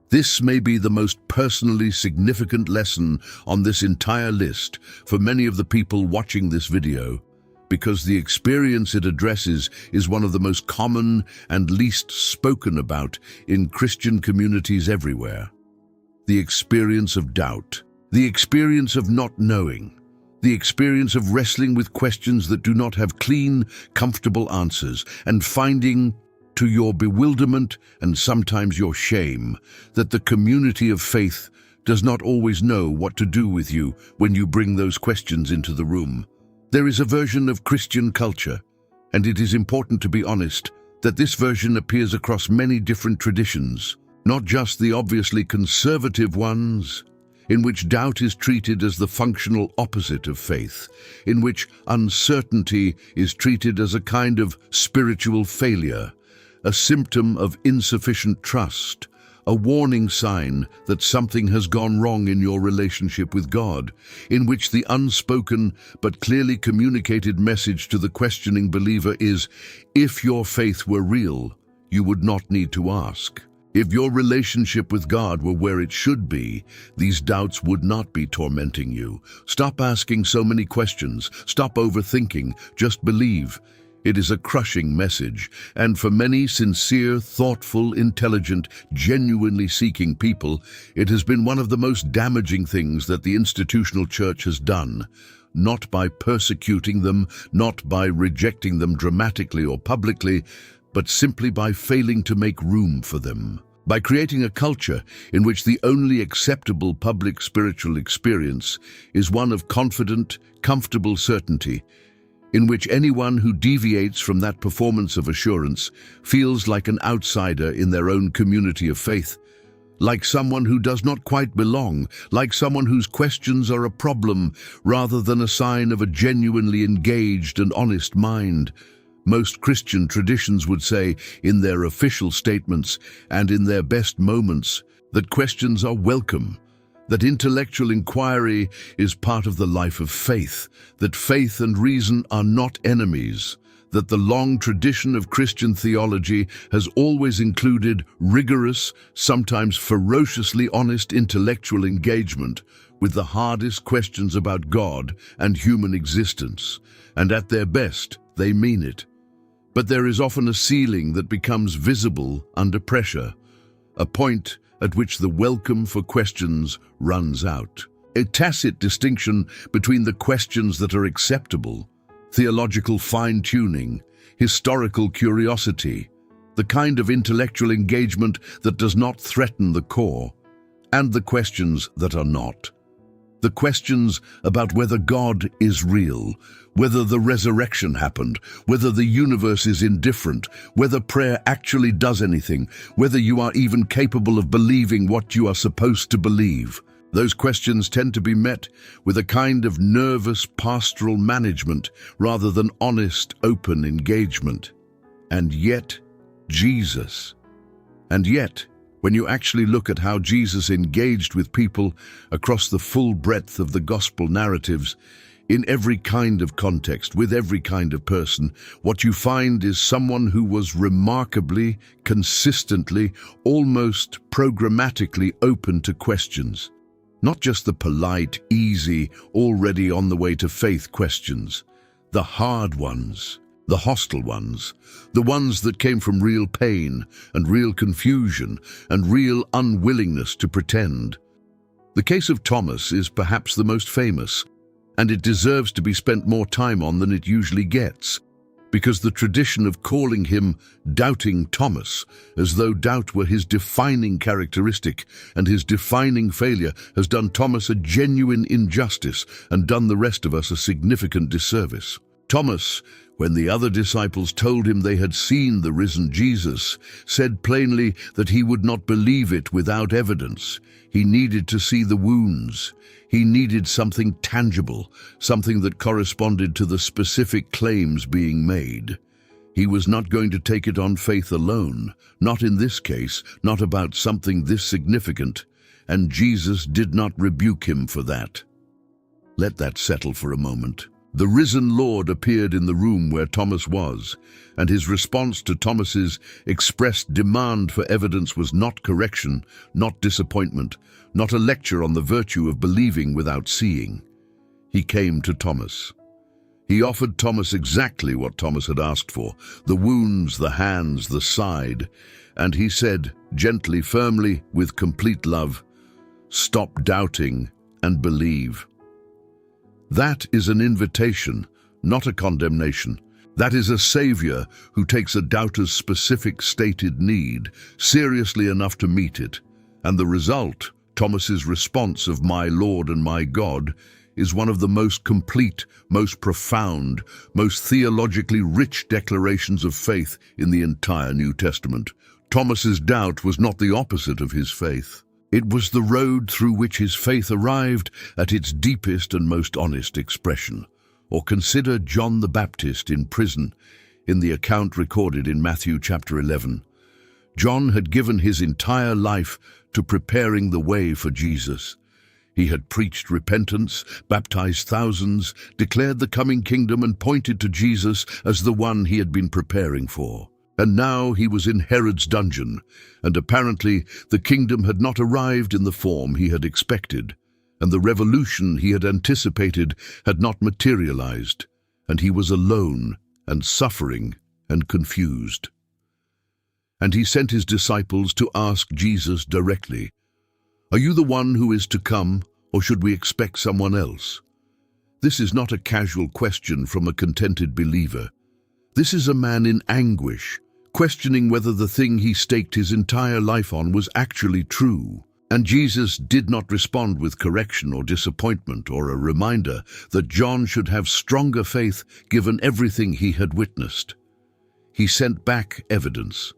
This may be the most personally significant lesson on this entire list for many of the people watching this video, because the experience it addresses is one of the most common and least spoken about in Christian communities everywhere. The experience of doubt, the experience of not knowing, the experience of wrestling with questions that do not have clean, comfortable answers, and finding, to your bewilderment and sometimes your shame, that the community of faith does not always know what to do with you when you bring those questions into the room. There is a version of Christian culture, and it is important to be honest, that this version appears across many different traditions, not just the obviously conservative ones, in which doubt is treated as the functional opposite of faith, in which uncertainty is treated as a kind of spiritual failure, a symptom of insufficient trust, a warning sign that something has gone wrong in your relationship with God, in which the unspoken but clearly communicated message to the questioning believer is, if your faith were real, you would not need to ask. If your relationship with God were where it should be, these doubts would not be tormenting you. Stop asking so many questions. Stop overthinking. Just believe. It is a crushing message, and for many sincere, thoughtful, intelligent, genuinely seeking people, it has been one of the most damaging things that the institutional church has done. Not by persecuting them, not by rejecting them dramatically or publicly, but simply by failing to make room for them. By creating a culture in which the only acceptable public spiritual experience is one of confident, comfortable certainty, in which anyone who deviates from that performance of assurance feels like an outsider in their own community of faith, like someone who does not quite belong, like someone whose questions are a problem rather than a sign of a genuinely engaged and honest mind. Most Christian traditions would say, in their official statements and in their best moments, that questions are welcome, that intellectual inquiry is part of the life of faith, that faith and reason are not enemies, that the long tradition of Christian theology has always included rigorous, sometimes ferociously honest intellectual engagement with the hardest questions about God and human existence, and at their best, they mean it. But there is often a ceiling that becomes visible under pressure, a point at which the welcome for questions runs out. A tacit distinction between the questions that are acceptable, theological fine-tuning, historical curiosity, the kind of intellectual engagement that does not threaten the core, and the questions that are not. The questions about whether God is real, whether the resurrection happened, whether the universe is indifferent, whether prayer actually does anything, whether you are even capable of believing what you are supposed to believe. Those questions tend to be met with a kind of nervous pastoral management rather than honest, open engagement. And yet, when you actually look at how Jesus engaged with people across the full breadth of the gospel narratives, in every kind of context, with every kind of person, what you find is someone who was remarkably, consistently, almost programmatically open to questions. Not just the polite, easy, already on the way to faith questions, the hard ones, the hostile ones, the ones that came from real pain and real confusion and real unwillingness to pretend. The case of Thomas is perhaps the most famous, and it deserves to be spent more time on than it usually gets, because the tradition of calling him Doubting Thomas, as though doubt were his defining characteristic and his defining failure, has done Thomas a genuine injustice and done the rest of us a significant disservice. Thomas, when the other disciples told him they had seen the risen Jesus, said plainly that he would not believe it without evidence. He needed to see the wounds. He needed something tangible, something that corresponded to the specific claims being made. He was not going to take it on faith alone, not in this case, not about something this significant, and Jesus did not rebuke him for that. Let that settle for a moment. The risen Lord appeared in the room where Thomas was, and his response to Thomas's expressed demand for evidence was not correction, not disappointment, not a lecture on the virtue of believing without seeing. He came to Thomas. He offered Thomas exactly what Thomas had asked for, the wounds, the hands, the side, and he said, gently, firmly, with complete love, "Stop doubting and believe." That is an invitation, not a condemnation. That is a Savior who takes a doubter's specific stated need seriously enough to meet it. And the result, Thomas's response of "My Lord and my God," is one of the most complete, most profound, most theologically rich declarations of faith in the entire New Testament. Thomas's doubt was not the opposite of his faith. It was the road through which his faith arrived at its deepest and most honest expression. Or consider John the Baptist in prison in the account recorded in Matthew chapter 11. John had given his entire life to preparing the way for Jesus. He had preached repentance, baptized thousands, declared the coming kingdom, and pointed to Jesus as the one he had been preparing for. And now he was in Herod's dungeon, and apparently the kingdom had not arrived in the form he had expected, and the revolution he had anticipated had not materialized, and he was alone and suffering and confused. And he sent his disciples to ask Jesus directly, "Are you the one who is to come, or should we expect someone else?" This is not a casual question from a contented believer. This is a man in anguish, questioning whether the thing he staked his entire life on was actually true. And Jesus did not respond with correction or disappointment or a reminder that John should have stronger faith given everything he had witnessed. He sent back evidence.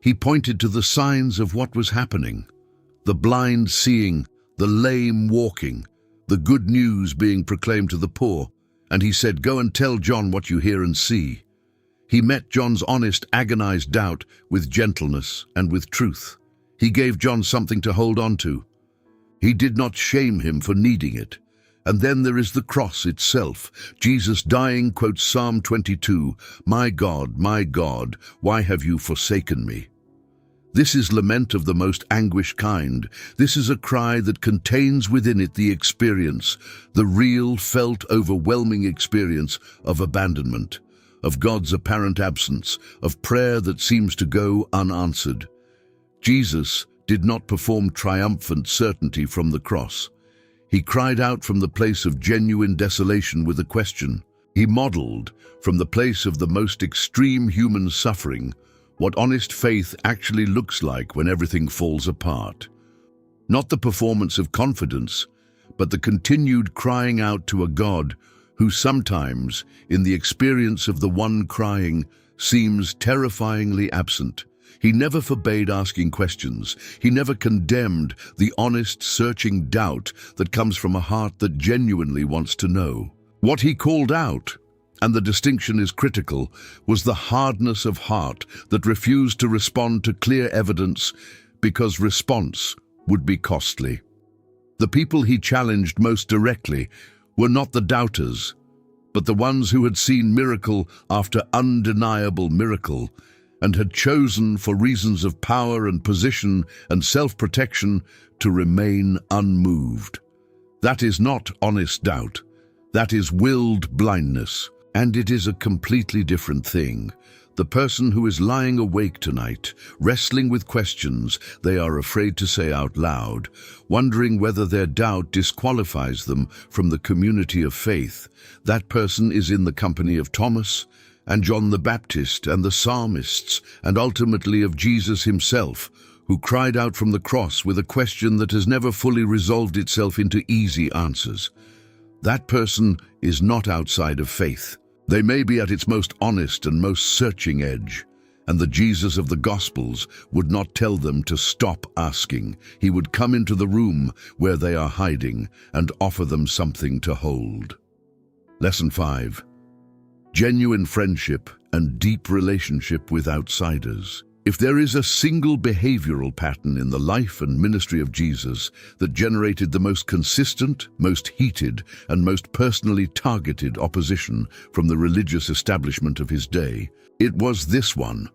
He pointed to the signs of what was happening: the blind seeing, the lame walking, the good news being proclaimed to the poor. And he said, "Go and tell John what you hear and see." He met John's honest, agonized doubt with gentleness and with truth. He gave John something to hold on to. He did not shame him for needing it, And then there is the cross itself. Jesus dying quotes Psalm 22, my God, why have you forsaken me?" This is lament of the most anguished kind. This is a cry that contains within it the experience, the real, felt, overwhelming experience of abandonment, of God's apparent absence, of prayer that seems to go unanswered. Jesus did not perform triumphant certainty from the cross. He cried out from the place of genuine desolation with a question. He modeled, from the place of the most extreme human suffering, what honest faith actually looks like when everything falls apart. Not the performance of confidence, but the continued crying out to a God who sometimes, in the experience of the one crying, seems terrifyingly absent. He never forbade asking questions. He never condemned the honest, searching doubt that comes from a heart that genuinely wants to know. What he called out, and the distinction is critical, was the hardness of heart that refused to respond to clear evidence because response would be costly. The people he challenged most directly were not the doubters, but the ones who had seen miracle after undeniable miracle and had chosen, for reasons of power and position and self-protection, to remain unmoved. That is not honest doubt. That is willed blindness. And it is a completely different thing. The person who is lying awake tonight, wrestling with questions they are afraid to say out loud, wondering whether their doubt disqualifies them from the community of faith, that person is in the company of Thomas and John the Baptist and the psalmists, and ultimately of Jesus himself, who cried out from the cross with a question that has never fully resolved itself into easy answers. That person is not outside of faith. They may be at its most honest and most searching edge, and the Jesus of the Gospels would not tell them to stop asking. He would come into the room where they are hiding and offer them something to hold. Lesson 5. Genuine friendship and deep relationship with outsiders. If there is a single behavioral pattern in the life and ministry of Jesus that generated the most consistent, most heated, and most personally targeted opposition from the religious establishment of his day, it was this one.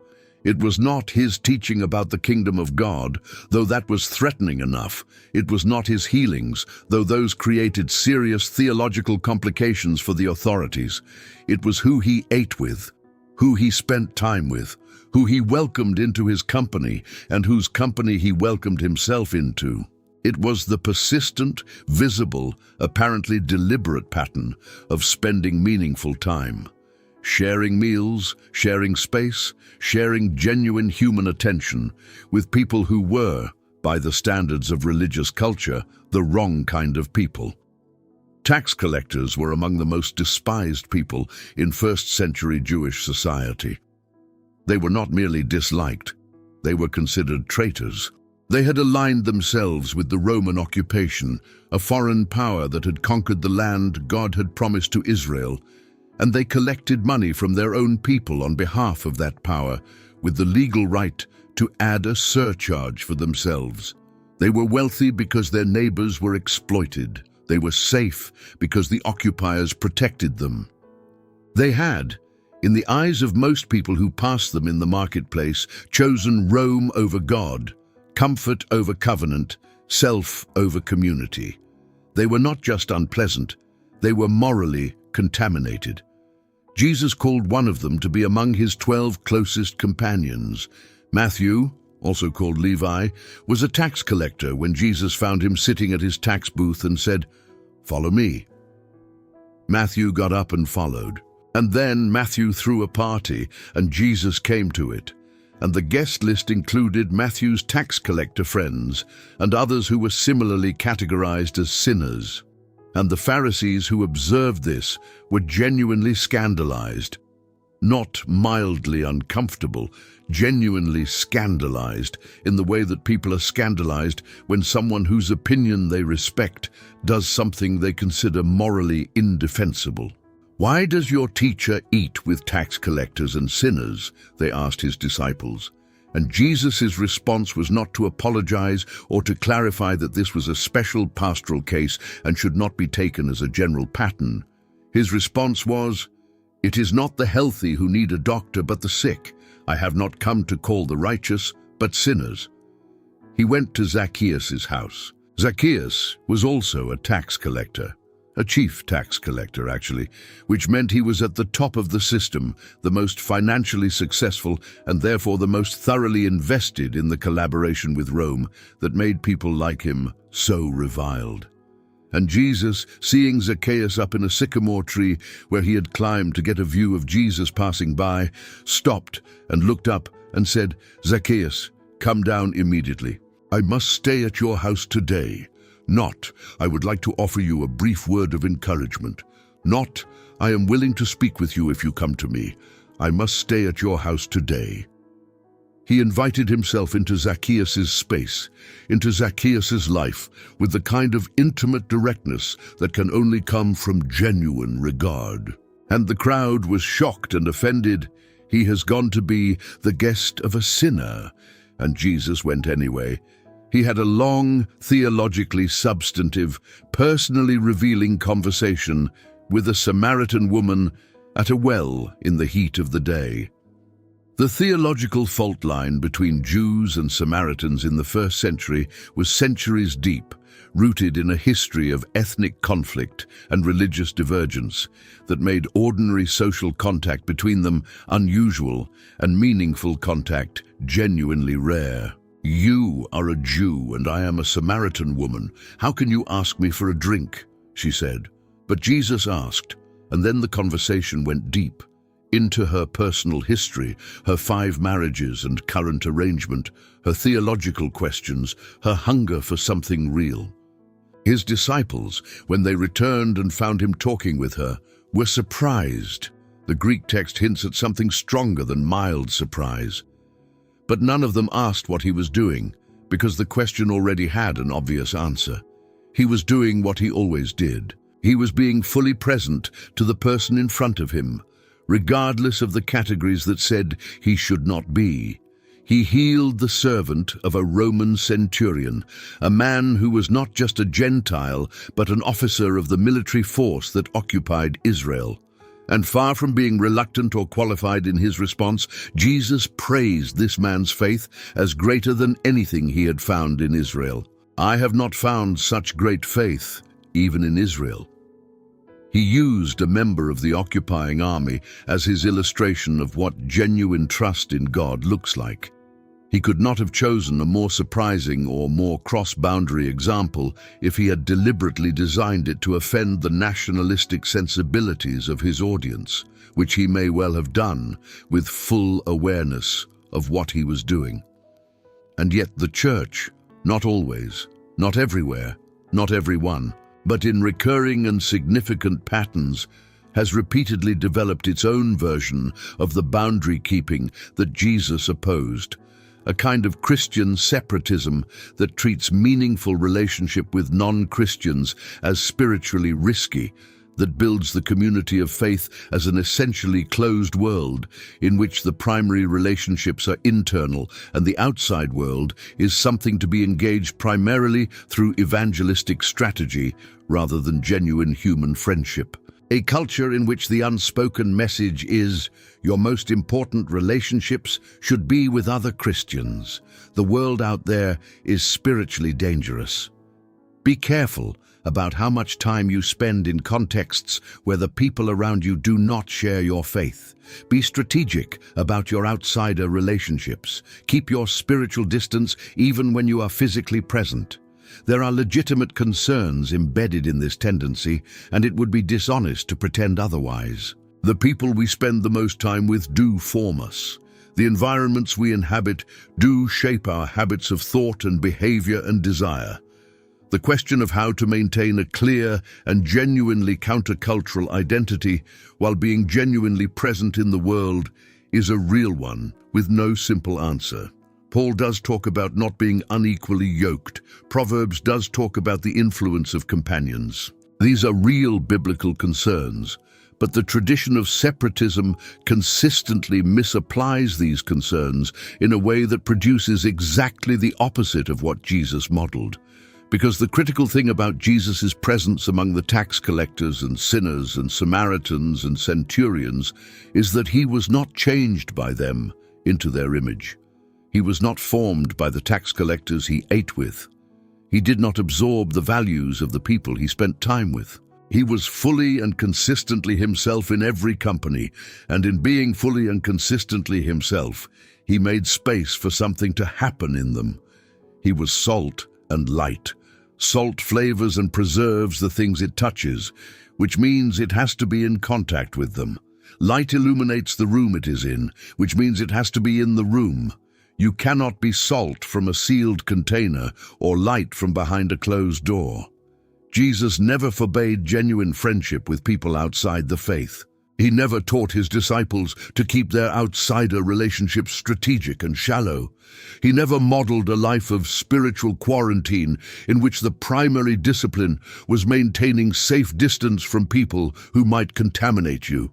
It was not his teaching about the kingdom of God, though that was threatening enough. It was not his healings, though those created serious theological complications for the authorities. It was who he ate with, who he spent time with, who he welcomed into his company, and whose company he welcomed himself into. It was the persistent, visible, apparently deliberate pattern of spending meaningful time. Sharing meals, sharing space, sharing genuine human attention with people who were, by the standards of religious culture, the wrong kind of people. Tax collectors were among the most despised people in first-century Jewish society. They were not merely disliked, they were considered traitors. They had aligned themselves with the Roman occupation, a foreign power that had conquered the land God had promised to Israel, and they collected money from their own people on behalf of that power, with the legal right to add a surcharge for themselves. They were wealthy because their neighbors were exploited. They were safe because the occupiers protected them. They had, in the eyes of most people who passed them in the marketplace, chosen Rome over God, comfort over covenant, self over community. They were not just unpleasant, they were morally contaminated. Jesus called one of them to be among his 12 closest companions. Matthew, also called Levi, was a tax collector when Jesus found him sitting at his tax booth and said, "Follow me." Matthew got up and followed. And then Matthew threw a party, and Jesus came to it. And the guest list included Matthew's tax collector friends and others who were similarly categorized as sinners. And the Pharisees who observed this were genuinely scandalized. Not mildly uncomfortable, genuinely scandalized, in the way that people are scandalized when someone whose opinion they respect does something they consider morally indefensible. "Why does your teacher eat with tax collectors and sinners?" they asked his disciples. And Jesus' response was not to apologize or to clarify that this was a special pastoral case and should not be taken as a general pattern. His response was, "It is not the healthy who need a doctor but the sick. I have not come to call the righteous, but sinners." He went to Zacchaeus' house. Zacchaeus was also a tax collector, a chief tax collector actually, which meant he was at the top of the system, the most financially successful and therefore the most thoroughly invested in the collaboration with Rome that made people like him so reviled. And Jesus, seeing Zacchaeus up in a sycamore tree where he had climbed to get a view of Jesus passing by, stopped and looked up and said, "Zacchaeus, come down immediately. I must stay at your house today. Not, I would like to offer you a brief word of encouragement. Not, I am willing to speak with you if you come to me. I must stay at your house today." He invited himself into Zacchaeus' space, into Zacchaeus' life, with the kind of intimate directness that can only come from genuine regard. And the crowd was shocked and offended. He has gone to be the guest of a sinner. And Jesus went anyway. He had a long, theologically substantive, personally revealing conversation with a Samaritan woman at a well in the heat of the day. The theological fault line between Jews and Samaritans in the first century was centuries deep, rooted in a history of ethnic conflict and religious divergence that made ordinary social contact between them unusual and meaningful contact genuinely rare. "You are a Jew and I am a Samaritan woman. How can you ask me for a drink?" she said. But Jesus asked, and then the conversation went deep, into her personal history, her 5 marriages and current arrangement, her theological questions, her hunger for something real. His disciples, when they returned and found him talking with her, were surprised. The Greek text hints at something stronger than mild surprise. But none of them asked what he was doing, because the question already had an obvious answer. He was doing what he always did. He was being fully present to the person in front of him, regardless of the categories that said he should not be. He healed the servant of a Roman centurion, a man who was not just a Gentile, but an officer of the military force that occupied Israel. And far from being reluctant or qualified in his response, Jesus praised this man's faith as greater than anything he had found in Israel. "I have not found such great faith, even in Israel." He used a member of the occupying army as his illustration of what genuine trust in God looks like. He could not have chosen a more surprising or more cross-boundary example if he had deliberately designed it to offend the nationalistic sensibilities of his audience, which he may well have done with full awareness of what he was doing. And yet the church, not always, not everywhere, not everyone, but in recurring and significant patterns, has repeatedly developed its own version of the boundary keeping that Jesus opposed. A kind of Christian separatism that treats meaningful relationship with non-Christians as spiritually risky, that builds the community of faith as an essentially closed world in which the primary relationships are internal and the outside world is something to be engaged primarily through evangelistic strategy rather than genuine human friendship. A culture in which the unspoken message is, your most important relationships should be with other Christians. The world out there is spiritually dangerous. Be careful about how much time you spend in contexts where the people around you do not share your faith. Be strategic about your outsider relationships. Keep your spiritual distance even when you are physically present. There are legitimate concerns embedded in this tendency, and it would be dishonest to pretend otherwise. The people we spend the most time with do form us. The environments we inhabit do shape our habits of thought and behavior and desire. The question of how to maintain a clear and genuinely countercultural identity while being genuinely present in the world is a real one with no simple answer. Paul does talk about not being unequally yoked. Proverbs does talk about the influence of companions. These are real biblical concerns, But the tradition of separatism consistently misapplies these concerns in a way that produces exactly the opposite of what Jesus modeled. Because the critical thing about Jesus' presence among the tax collectors and sinners and Samaritans and centurions is that he was not changed by them into their image. He was not formed by the tax collectors he ate with. He did not absorb the values of the people he spent time with. He was fully and consistently himself in every company, and in being fully and consistently himself, he made space for something to happen in them. He was salt and light. Salt flavors and preserves the things it touches, which means it has to be in contact with them. Light illuminates the room it is in, which means it has to be in the room. You cannot be salt from a sealed container or light from behind a closed door. Jesus never forbade genuine friendship with people outside the faith. He never taught his disciples to keep their outsider relationships strategic and shallow. He never modeled a life of spiritual quarantine in which the primary discipline was maintaining safe distance from people who might contaminate you.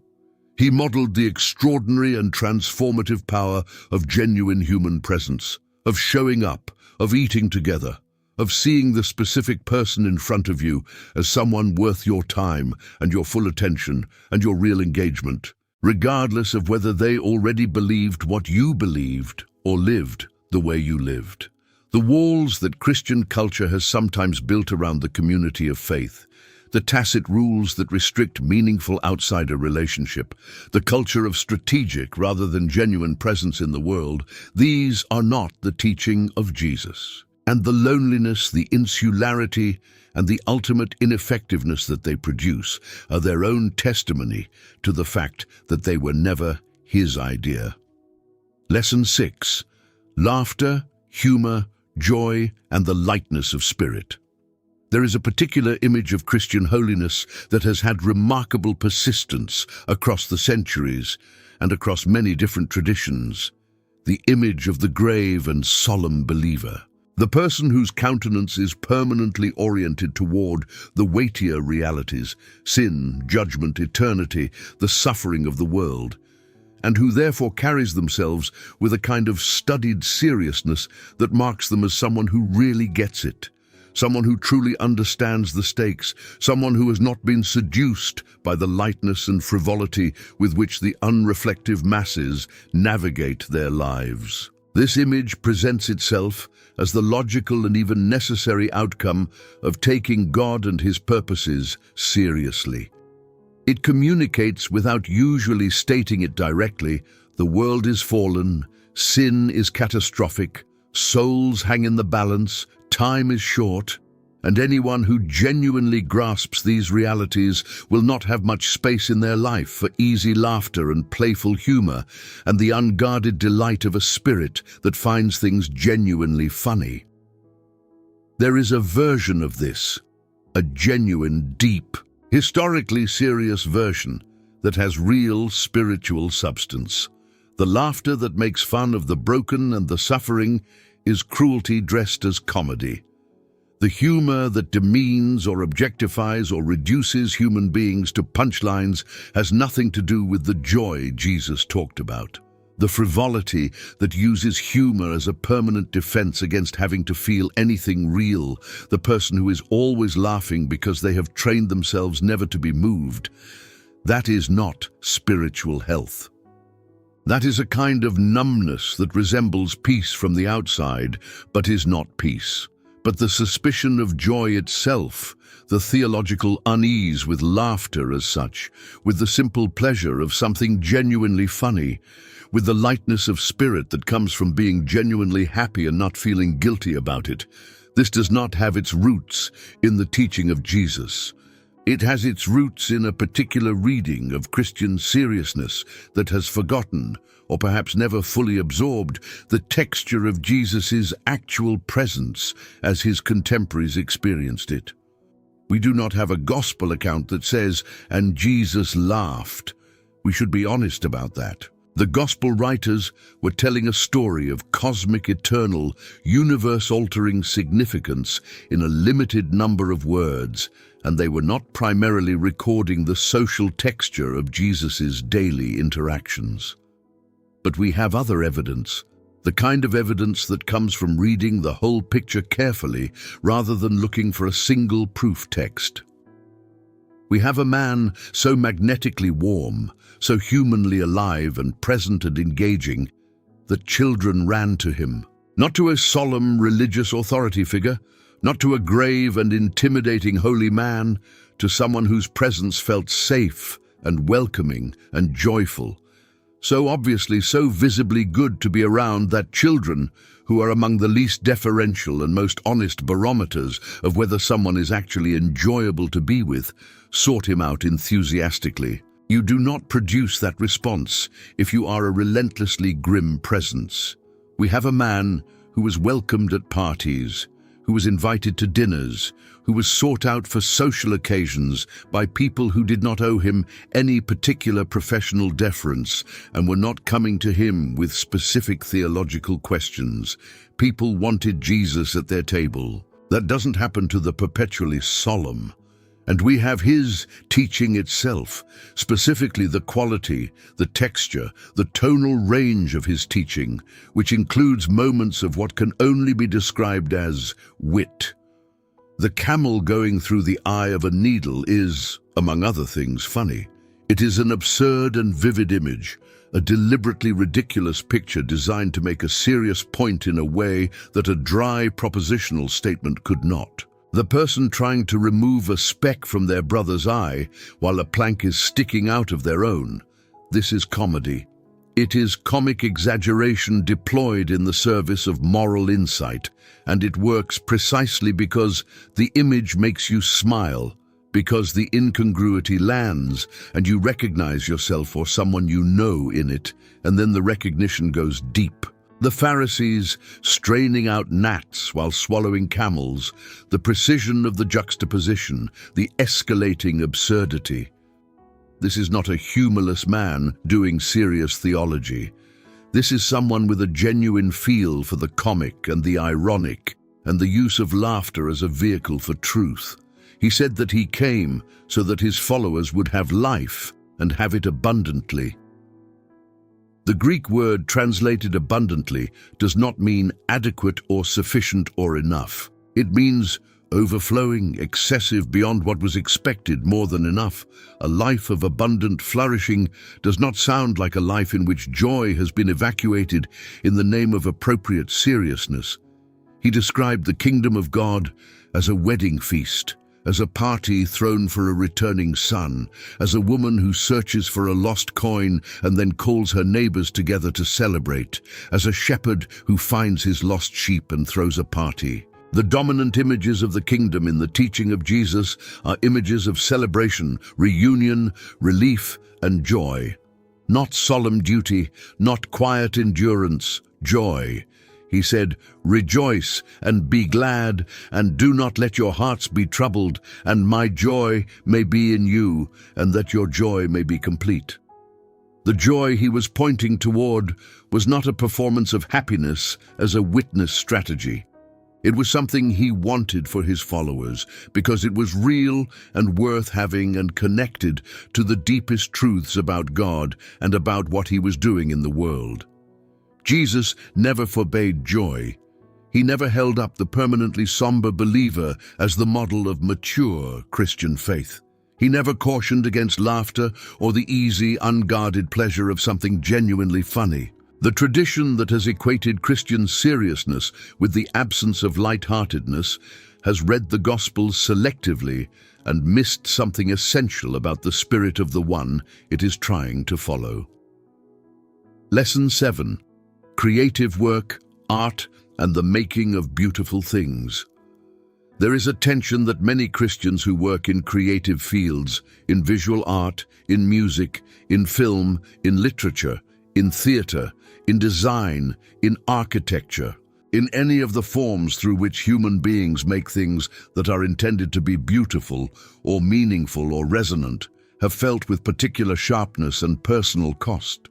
He modeled the extraordinary and transformative power of genuine human presence, of showing up, of eating together, of seeing the specific person in front of you as someone worth your time and your full attention and your real engagement, regardless of whether they already believed what you believed or lived the way you lived. The walls that Christian culture has sometimes built around the community of faith, the tacit rules that restrict meaningful outsider relationship, the culture of strategic rather than genuine presence in the world, these are not the teaching of Jesus. And the loneliness, the insularity, and the ultimate ineffectiveness that they produce are their own testimony to the fact that they were never his idea. Lesson 6. Laughter, humor, joy, and the lightness of spirit. There is a particular image of Christian holiness that has had remarkable persistence across the centuries and across many different traditions. The image of the grave and solemn believer. The person whose countenance is permanently oriented toward the weightier realities, sin, judgment, eternity, the suffering of the world, and who therefore carries themselves with a kind of studied seriousness that marks them as someone who really gets it, someone who truly understands the stakes, someone who has not been seduced by the lightness and frivolity with which the unreflective masses navigate their lives. This image presents itself as the logical and even necessary outcome of taking God and his purposes seriously. It communicates, without usually stating it directly, the world is fallen, sin is catastrophic, souls hang in the balance, time is short, and anyone who genuinely grasps these realities will not have much space in their life for easy laughter and playful humor and the unguarded delight of a spirit that finds things genuinely funny. There is a version of this, a genuine, deep, historically serious version that has real spiritual substance. The laughter that makes fun of the broken and the suffering is cruelty dressed as comedy. The humor that demeans or objectifies or reduces human beings to punchlines has nothing to do with the joy Jesus talked about. The frivolity that uses humor as a permanent defense against having to feel anything real, the person who is always laughing because they have trained themselves never to be moved, that is not spiritual health. That is a kind of numbness that resembles peace from the outside, but is not peace. But the suspicion of joy itself, the theological unease with laughter as such, with the simple pleasure of something genuinely funny, with the lightness of spirit that comes from being genuinely happy and not feeling guilty about it, this does not have its roots in the teaching of Jesus. It has its roots in a particular reading of Christian seriousness that has forgotten, or perhaps never fully absorbed, the texture of Jesus' actual presence as his contemporaries experienced it. We do not have a gospel account that says, "and Jesus laughed." We should be honest about that. The gospel writers were telling a story of cosmic, eternal, universe-altering significance in a limited number of words, and they were not primarily recording the social texture of Jesus' daily interactions. But we have other evidence, the kind of evidence that comes from reading the whole picture carefully rather than looking for a single proof text. We have a man so magnetically warm, so humanly alive and present and engaging, that children ran to him. Not to a solemn religious authority figure, not to a grave and intimidating holy man, to someone whose presence felt safe and welcoming and joyful. So obviously, so visibly good to be around that children, who are among the least deferential and most honest barometers of whether someone is actually enjoyable to be with, sought him out enthusiastically. You do not produce that response if you are a relentlessly grim presence. We have a man who was welcomed at parties, who was invited to dinners, who was sought out for social occasions by people who did not owe him any particular professional deference and were not coming to him with specific theological questions. People wanted Jesus at their table. That doesn't happen to the perpetually solemn. And we have his teaching itself, specifically the quality, the texture, the tonal range of his teaching, which includes moments of what can only be described as wit. The camel going through the eye of a needle is, among other things, funny. It is an absurd and vivid image, a deliberately ridiculous picture designed to make a serious point in a way that a dry propositional statement could not. The person trying to remove a speck from their brother's eye while a plank is sticking out of their own. This is comedy. It is comic exaggeration deployed in the service of moral insight, and it works precisely because the image makes you smile, because the incongruity lands and you recognize yourself or someone you know in it, and then the recognition goes deep. The Pharisees straining out gnats while swallowing camels, the precision of the juxtaposition, the escalating absurdity. This is not a humorless man doing serious theology. This is someone with a genuine feel for the comic and the ironic, and the use of laughter as a vehicle for truth. He said that he came so that his followers would have life and have it abundantly. The Greek word translated abundantly does not mean adequate or sufficient or enough. It means overflowing, excessive, beyond what was expected, more than enough. A life of abundant flourishing does not sound like a life in which joy has been evacuated in the name of appropriate seriousness. He described the kingdom of God as a wedding feast, as a party thrown for a returning son, as a woman who searches for a lost coin and then calls her neighbors together to celebrate, as a shepherd who finds his lost sheep and throws a party. The dominant images of the kingdom in the teaching of Jesus are images of celebration, reunion, relief, and joy. Not solemn duty, not quiet endurance, joy. He said, "Rejoice and be glad, and do not let your hearts be troubled, and my joy may be in you, and that your joy may be complete." The joy he was pointing toward was not a performance of happiness as a witness strategy. It was something he wanted for his followers, because it was real and worth having and connected to the deepest truths about God and about what he was doing in the world. Jesus never forbade joy. He never held up the permanently somber believer as the model of mature Christian faith. He never cautioned against laughter or the easy, unguarded pleasure of something genuinely funny. The tradition that has equated Christian seriousness with the absence of lightheartedness has read the Gospels selectively and missed something essential about the spirit of the one it is trying to follow. Lesson 7. Creative work, art, and the making of beautiful things. There is a tension that many Christians who work in creative fields, in visual art, in music, in film, in literature, in theater, in design, in architecture, in any of the forms through which human beings make things that are intended to be beautiful or meaningful or resonant, have felt with particular sharpness and personal cost.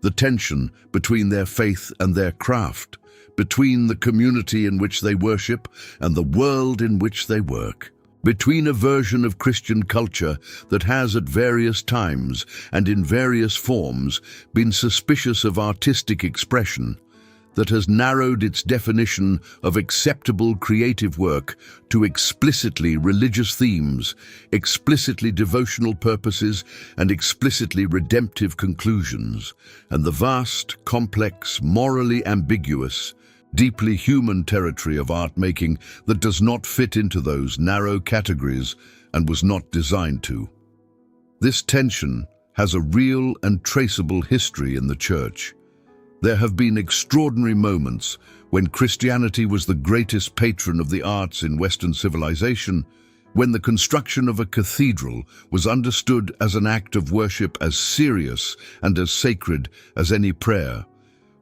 the tension between their faith and their craft, between the community in which they worship and the world in which they work, between a version of Christian culture that has at various times and in various forms been suspicious of artistic expression, that has narrowed its definition of acceptable creative work to explicitly religious themes, explicitly devotional purposes, and explicitly redemptive conclusions, and the vast, complex, morally ambiguous, deeply human territory of art-making that does not fit into those narrow categories and was not designed to. This tension has a real and traceable history in the Church. There have been extraordinary moments when Christianity was the greatest patron of the arts in Western civilization, when the construction of a cathedral was understood as an act of worship as serious and as sacred as any prayer,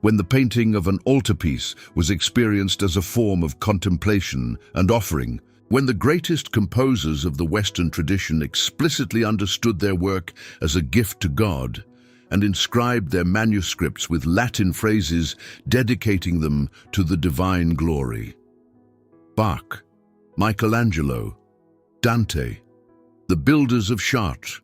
when the painting of an altarpiece was experienced as a form of contemplation and offering, when the greatest composers of the Western tradition explicitly understood their work as a gift to God and inscribed their manuscripts with Latin phrases dedicating them to the divine glory. Bach, Michelangelo, Dante, the builders of Chartres,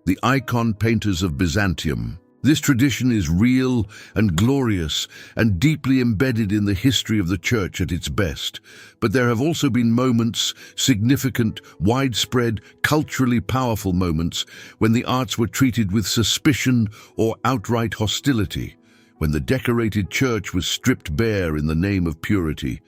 the icon painters of Byzantium. This tradition is real and glorious and deeply embedded in the history of the Church at its best. But there have also been moments, significant, widespread, culturally powerful moments, when the arts were treated with suspicion or outright hostility, when the decorated church was stripped bare in the name of purity,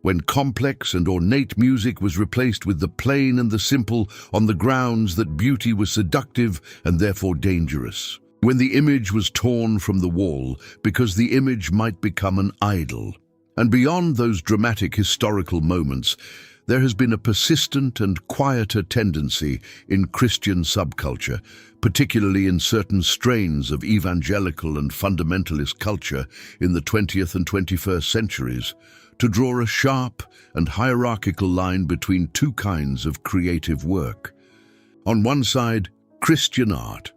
when complex and ornate music was replaced with the plain and the simple on the grounds that beauty was seductive and therefore dangerous, when the image was torn from the wall because the image might become an idol. And beyond those dramatic historical moments, there has been a persistent and quieter tendency in Christian subculture, particularly in certain strains of evangelical and fundamentalist culture in the 20th and 21st centuries, to draw a sharp and hierarchical line between two kinds of creative work. On one side, Christian art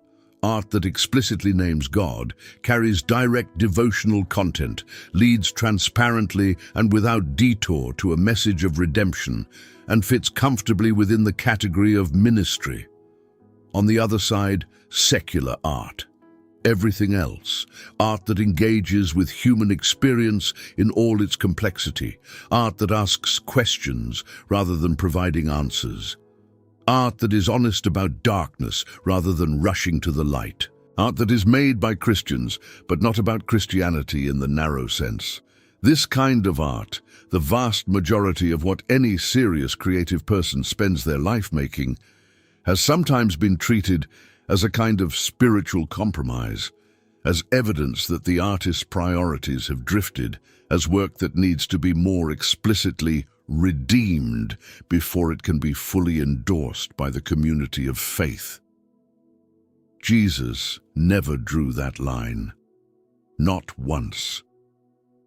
that explicitly names God, carries direct devotional content, leads transparently and without detour to a message of redemption, and fits comfortably within the category of ministry. On the other side, secular art. Everything else. Art that engages with human experience in all its complexity. Art that asks questions rather than providing answers. Art that is honest about darkness rather than rushing to the light. Art that is made by Christians, but not about Christianity in the narrow sense. This kind of art, the vast majority of what any serious creative person spends their life making, has sometimes been treated as a kind of spiritual compromise, as evidence that the artist's priorities have drifted, as work that needs to be more explicitly redeemed before it can be fully endorsed by the community of faith. Jesus never drew that line. Not once.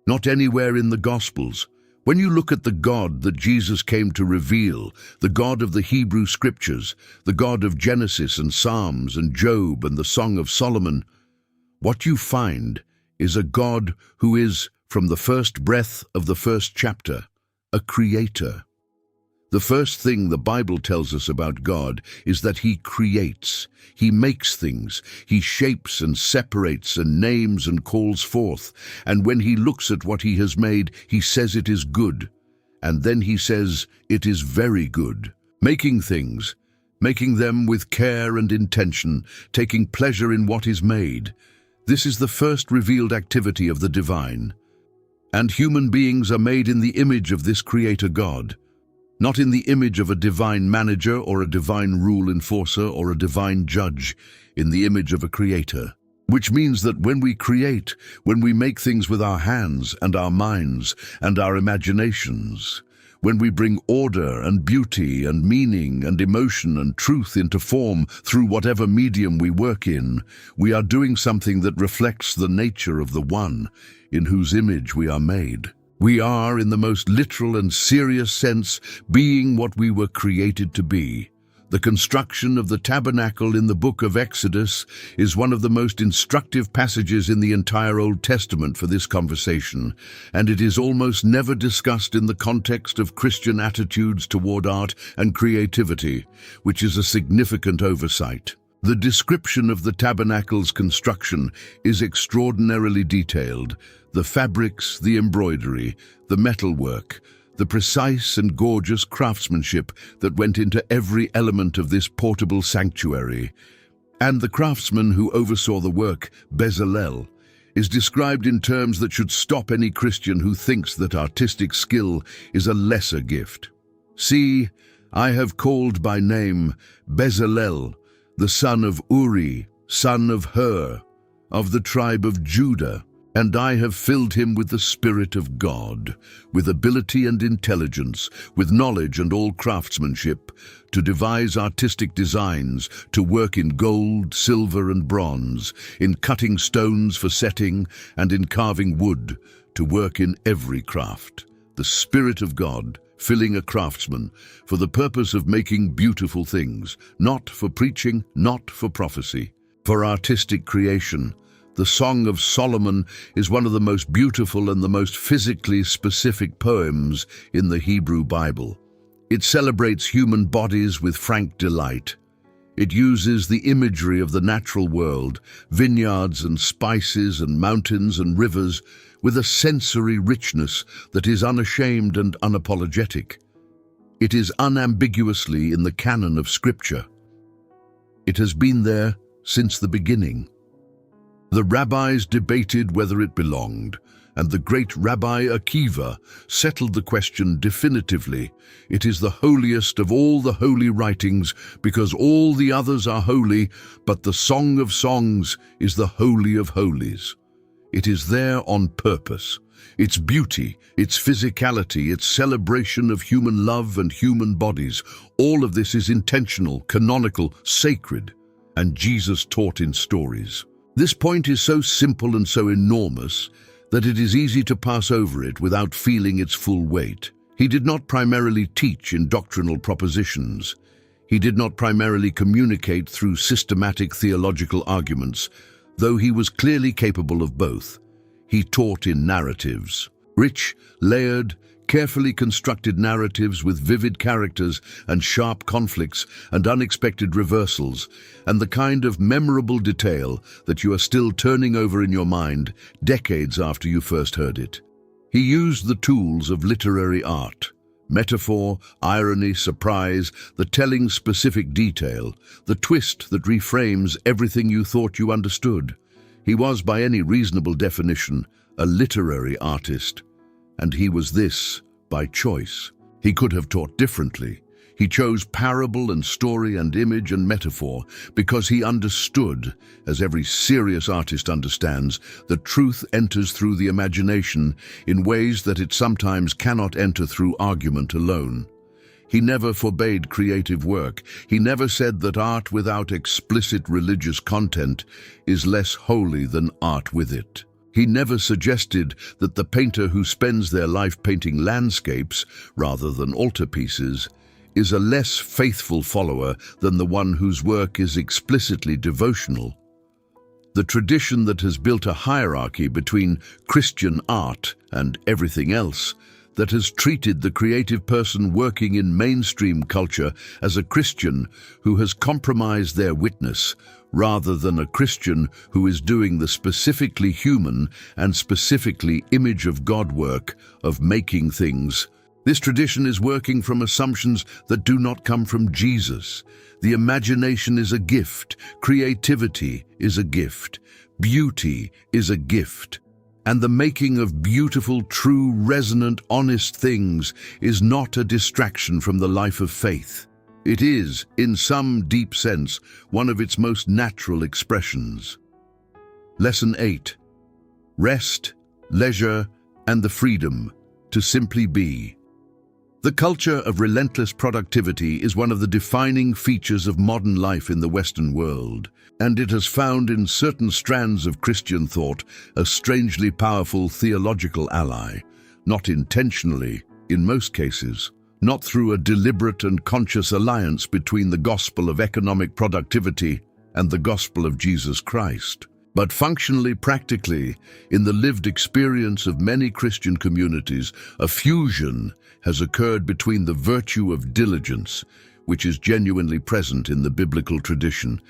Not anywhere in the Gospels. When you look at the God that Jesus came to reveal, the God of the Hebrew Scriptures, the God of Genesis and Psalms and Job and the Song of Solomon, what you find is a God who is, from the first breath of the first chapter, a creator. The first thing the Bible tells us about God is that He creates. He makes things. He shapes and separates and names and calls forth. And when He looks at what He has made, He says it is good. And then He says it is very good. Making things, making them with care and intention, taking pleasure in what is made. This is the first revealed activity of the divine. And human beings are made in the image of this Creator God, not in the image of a divine manager or a divine rule enforcer or a divine judge, in the image of a Creator. Which means that when we create, when we make things with our hands and our minds and our imaginations, when we bring order and beauty and meaning and emotion and truth into form through whatever medium we work in, we are doing something that reflects the nature of the One in whose image we are made. We are, in the most literal and serious sense, being what we were created to be, The construction of the tabernacle in the book of Exodus is one of the most instructive passages in the entire Old Testament for this conversation, and it is almost never discussed in the context of Christian attitudes toward art and creativity, which is a significant oversight. The description of the tabernacle's construction is extraordinarily detailed. The fabrics, the embroidery, the metalwork, the precise and gorgeous craftsmanship that went into every element of this portable sanctuary. And the craftsman who oversaw the work, Bezalel, is described in terms that should stop any Christian who thinks that artistic skill is a lesser gift. See, I have called by name Bezalel, the son of Uri, son of Hur, of the tribe of Judah, and I have filled him with the Spirit of God, with ability and intelligence, with knowledge and all craftsmanship, to devise artistic designs, to work in gold, silver, and bronze, in cutting stones for setting, and in carving wood, to work in every craft. The Spirit of God, filling a craftsman, for the purpose of making beautiful things, not for preaching, not for prophecy, for artistic creation. The Song of Solomon is one of the most beautiful and the most physically specific poems in the Hebrew Bible. It celebrates human bodies with frank delight. It uses the imagery of the natural world, vineyards and spices and mountains and rivers, with a sensory richness that is unashamed and unapologetic. It is unambiguously in the canon of Scripture. It has been there since the beginning. The rabbis debated whether it belonged, and the great Rabbi Akiva settled the question definitively. It is the holiest of all the holy writings, because all the others are holy, but the Song of Songs is the Holy of Holies. It is there on purpose. Its beauty, its physicality, its celebration of human love and human bodies, all of this is intentional, canonical, sacred, and Jesus taught in stories. This point is so simple and so enormous that it is easy to pass over it without feeling its full weight. He did not primarily teach in doctrinal propositions. He did not primarily communicate through systematic theological arguments, though he was clearly capable of both. He taught in narratives, rich, layered, carefully constructed narratives with vivid characters and sharp conflicts and unexpected reversals, and the kind of memorable detail that you are still turning over in your mind decades after you first heard it. He used the tools of literary art, metaphor, irony, surprise, the telling specific detail, the twist that reframes everything you thought you understood. He was, by any reasonable definition, a literary artist. And he was this by choice. He could have taught differently. He chose parable and story and image and metaphor because he understood, as every serious artist understands, that truth enters through the imagination in ways that it sometimes cannot enter through argument alone. He never forbade creative work. He never said that art without explicit religious content is less holy than art with it. He never suggested that the painter who spends their life painting landscapes rather than altarpieces is a less faithful follower than the one whose work is explicitly devotional. The tradition that has built a hierarchy between Christian art and everything else, that has treated the creative person working in mainstream culture as a Christian who has compromised their witness, rather than a Christian who is doing the specifically human and specifically image of God work of making things. This tradition is working from assumptions that do not come from Jesus. The imagination is a gift, creativity is a gift, beauty is a gift. And the making of beautiful, true, resonant, honest things is not a distraction from the life of faith. It is, in some deep sense, one of its most natural expressions. Lesson 8. Rest, leisure, and the freedom to simply be. The culture of relentless productivity is one of the defining features of modern life in the Western world, and it has found in certain strands of Christian thought a strangely powerful theological ally, not intentionally, in most cases. not through a deliberate and conscious alliance between the gospel of economic productivity and the gospel of Jesus Christ, but functionally, practically, in the lived experience of many Christian communities, a fusion has occurred between the virtue of diligence, which is genuinely present in the biblical tradition,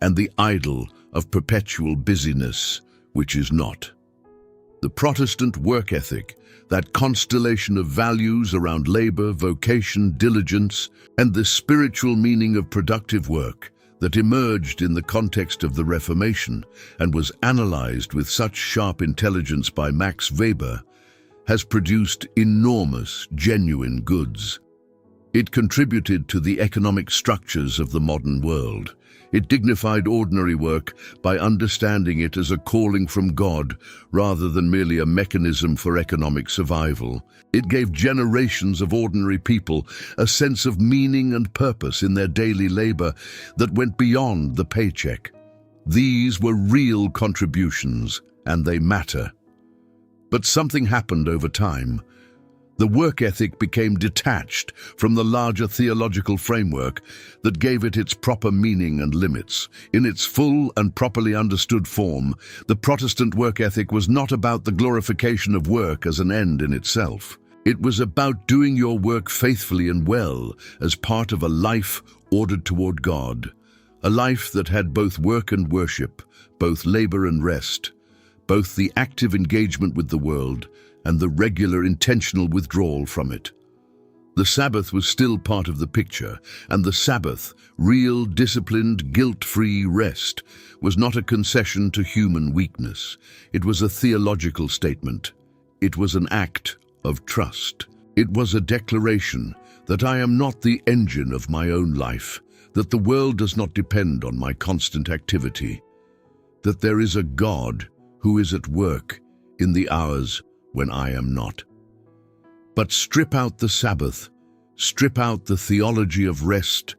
and the idol of perpetual busyness, which is not. The Protestant work ethic, that constellation of values around labor, vocation, diligence, and the spiritual meaning of productive work that emerged in the context of the Reformation and was analyzed with such sharp intelligence by Max Weber, has produced enormous, genuine goods. It contributed to the economic structures of the modern world. It dignified ordinary work by understanding it as a calling from God rather than merely a mechanism for economic survival. It gave generations of ordinary people a sense of meaning and purpose in their daily labor that went beyond the paycheck. These were real contributions, and they matter. But something happened over time. The work ethic became detached from the larger theological framework that gave it its proper meaning and limits. In its full and properly understood form, the Protestant work ethic was not about the glorification of work as an end in itself. It was about doing your work faithfully and well as part of a life ordered toward God, a life that had both work and worship, both labor and rest, both the active engagement with the world and the regular intentional withdrawal from it. The Sabbath was still part of the picture, and the Sabbath, real, disciplined, guilt-free rest, was not a concession to human weakness. It was a theological statement. It was an act of trust. It was a declaration that I am not the engine of my own life, that the world does not depend on my constant activity, that there is a God who is at work in the hours when I am not. But strip out the Sabbath, strip out the theology of rest,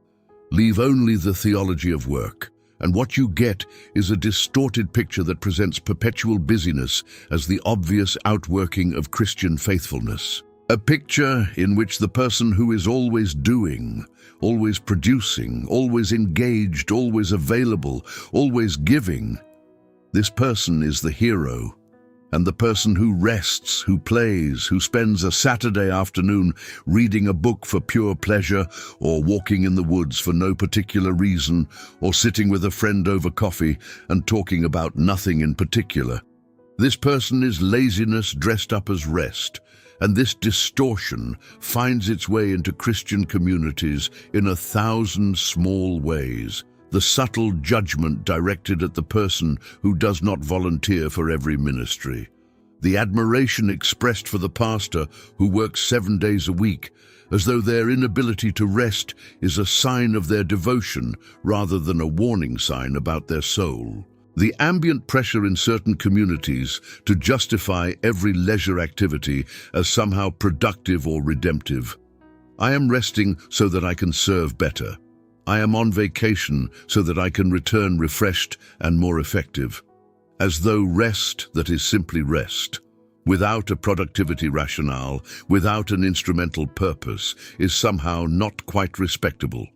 leave only the theology of work, and what you get is a distorted picture that presents perpetual busyness as the obvious outworking of Christian faithfulness. A picture in which the person who is always doing, always producing, always engaged, always available, always giving, this person is the hero. And the person who rests, who plays, who spends a Saturday afternoon reading a book for pure pleasure, or walking in the woods for no particular reason, or sitting with a friend over coffee and talking about nothing in particular. This person is laziness dressed up as rest, and this distortion finds its way into Christian communities in 1,000 small ways. The subtle judgment directed at the person who does not volunteer for every ministry. The admiration expressed for the pastor who works 7 days a week, as though their inability to rest is a sign of their devotion rather than a warning sign about their soul. The ambient pressure in certain communities to justify every leisure activity as somehow productive or redemptive. I am resting so that I can serve better. I am on vacation so that I can return refreshed and more effective. As though rest that is simply rest, without a productivity rationale, without an instrumental purpose, is somehow not quite respectable.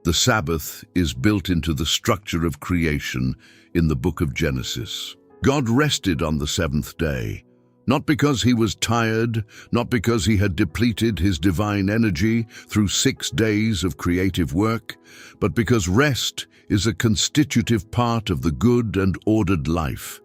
The Sabbath is built into the structure of creation in the book of Genesis. God rested on the seventh day. Not because he was tired, not because he had depleted his divine energy through 6 days of creative work, but because rest is a constitutive part of the good and ordered life.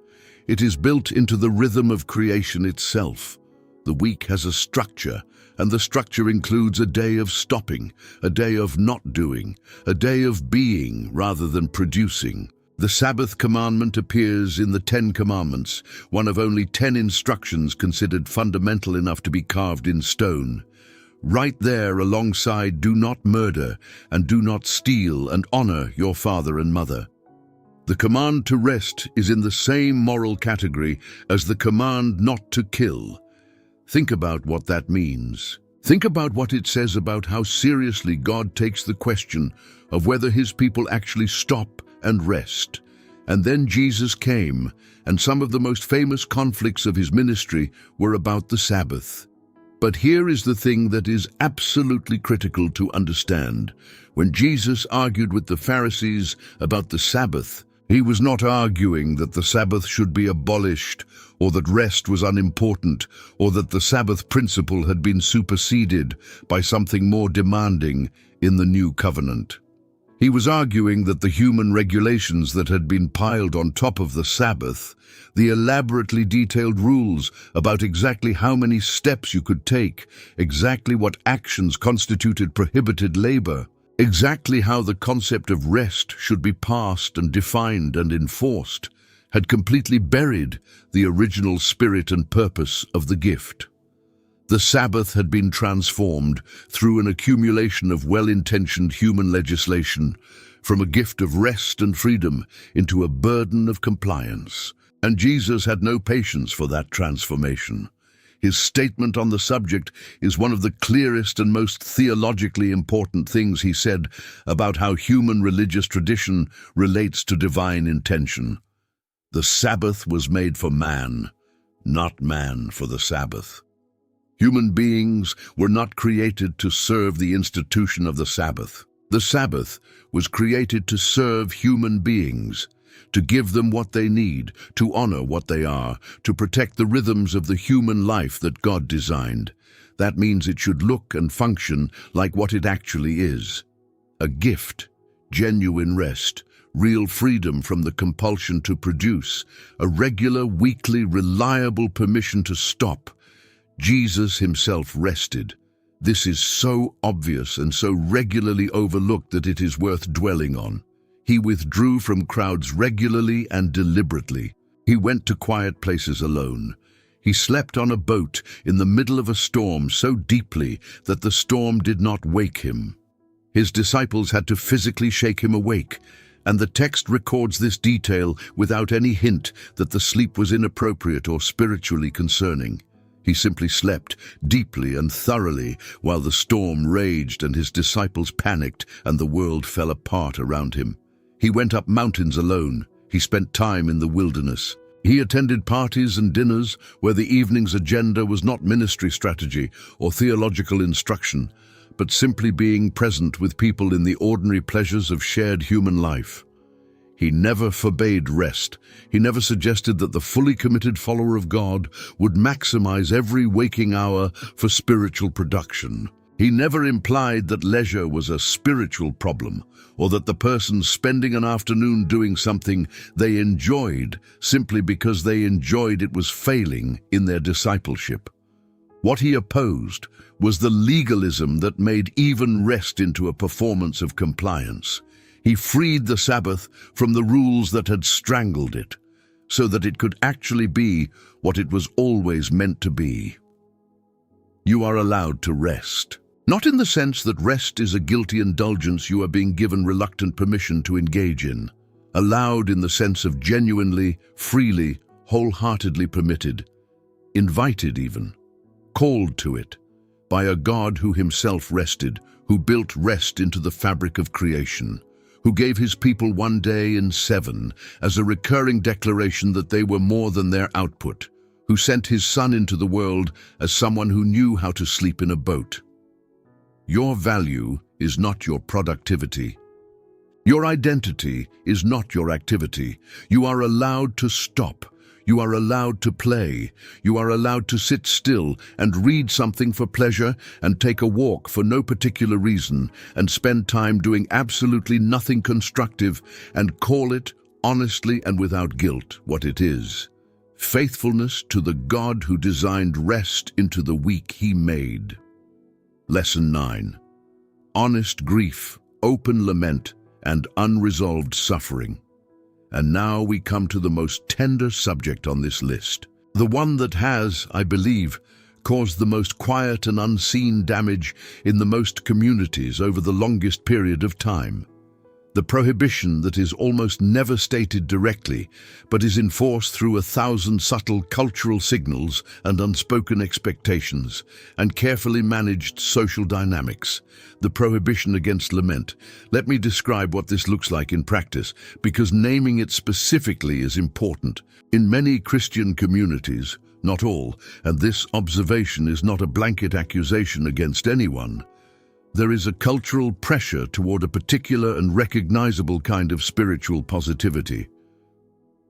It is built into the rhythm of creation itself. The week has a structure, and the structure includes a day of stopping, a day of not doing, a day of being rather than producing. The Sabbath commandment appears in the 10 Commandments, one of only 10 instructions considered fundamental enough to be carved in stone. Right there alongside do not murder and do not steal and honor your father and mother. The command to rest is in the same moral category as the command not to kill. Think about what that means. Think about what it says about how seriously God takes the question of whether his people actually stop and rest. And then Jesus came, and some of the most famous conflicts of his ministry were about the Sabbath. But here is the thing that is absolutely critical to understand. When Jesus argued with the Pharisees about the Sabbath, he was not arguing that the Sabbath should be abolished, or that rest was unimportant, or that the Sabbath principle had been superseded by something more demanding in the new covenant. He was arguing that the human regulations that had been piled on top of the Sabbath, the elaborately detailed rules about exactly how many steps you could take, exactly what actions constituted prohibited labor, exactly how the concept of rest should be passed and defined and enforced, had completely buried the original spirit and purpose of the gift. The Sabbath had been transformed through an accumulation of well-intentioned human legislation from a gift of rest and freedom into a burden of compliance. And Jesus had no patience for that transformation. His statement on the subject is one of the clearest and most theologically important things he said about how human religious tradition relates to divine intention. The Sabbath was made for man, not man for the Sabbath. Human beings were not created to serve the institution of the Sabbath. The Sabbath was created to serve human beings, to give them what they need, to honor what they are, to protect the rhythms of the human life that God designed. That means it should look and function like what it actually is. A gift, genuine rest, real freedom from the compulsion to produce, a regular, weekly, reliable permission to stop. Jesus himself rested. This is so obvious and so regularly overlooked that it is worth dwelling on. He withdrew from crowds regularly and deliberately. He went to quiet places alone. He slept on a boat in the middle of a storm so deeply that the storm did not wake him. His disciples had to physically shake him awake, and the text records this detail without any hint that the sleep was inappropriate or spiritually concerning. He simply slept deeply and thoroughly while the storm raged and his disciples panicked and the world fell apart around him. He went up mountains alone. He spent time in the wilderness. He attended parties and dinners where the evening's agenda was not ministry strategy or theological instruction, but simply being present with people in the ordinary pleasures of shared human life. He never forbade rest. He never suggested that the fully committed follower of God would maximize every waking hour for spiritual production. He never implied that leisure was a spiritual problem, or that the person spending an afternoon doing something they enjoyed simply because they enjoyed it was failing in their discipleship. What he opposed was the legalism that made even rest into a performance of compliance. He freed the Sabbath from the rules that had strangled it, so that it could actually be what it was always meant to be. You are allowed to rest. Not in the sense that rest is a guilty indulgence you are being given reluctant permission to engage in. Allowed in the sense of genuinely, freely, wholeheartedly permitted, invited even, called to it, by a God who himself rested, who built rest into the fabric of creation, who gave his people one day in 7 as a recurring declaration that they were more than their output, who sent his Son into the world as someone who knew how to sleep in a boat. Your value is not your productivity. Your identity is not your activity. You are allowed to stop. You are allowed to play. You are allowed to sit still and read something for pleasure and take a walk for no particular reason and spend time doing absolutely nothing constructive and call it, honestly and without guilt, what it is. Faithfulness to the God who designed rest into the week he made. Lesson 9. Honest grief, open lament, and unresolved suffering. And now we come to the most tender subject on this list. The one that has, I believe, caused the most quiet and unseen damage in the most communities over the longest period of time. The prohibition that is almost never stated directly, but is enforced through 1,000 subtle cultural signals and unspoken expectations, and carefully managed social dynamics. The prohibition against lament. Let me describe what this looks like in practice, because naming it specifically is important. In many Christian communities, not all, and this observation is not a blanket accusation against anyone. There is a cultural pressure toward a particular and recognizable kind of spiritual positivity.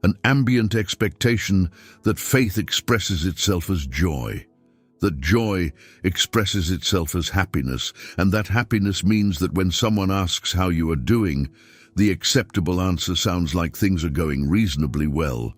An ambient expectation that faith expresses itself as joy, that joy expresses itself as happiness, and that happiness means that when someone asks how you are doing, the acceptable answer sounds like things are going reasonably well,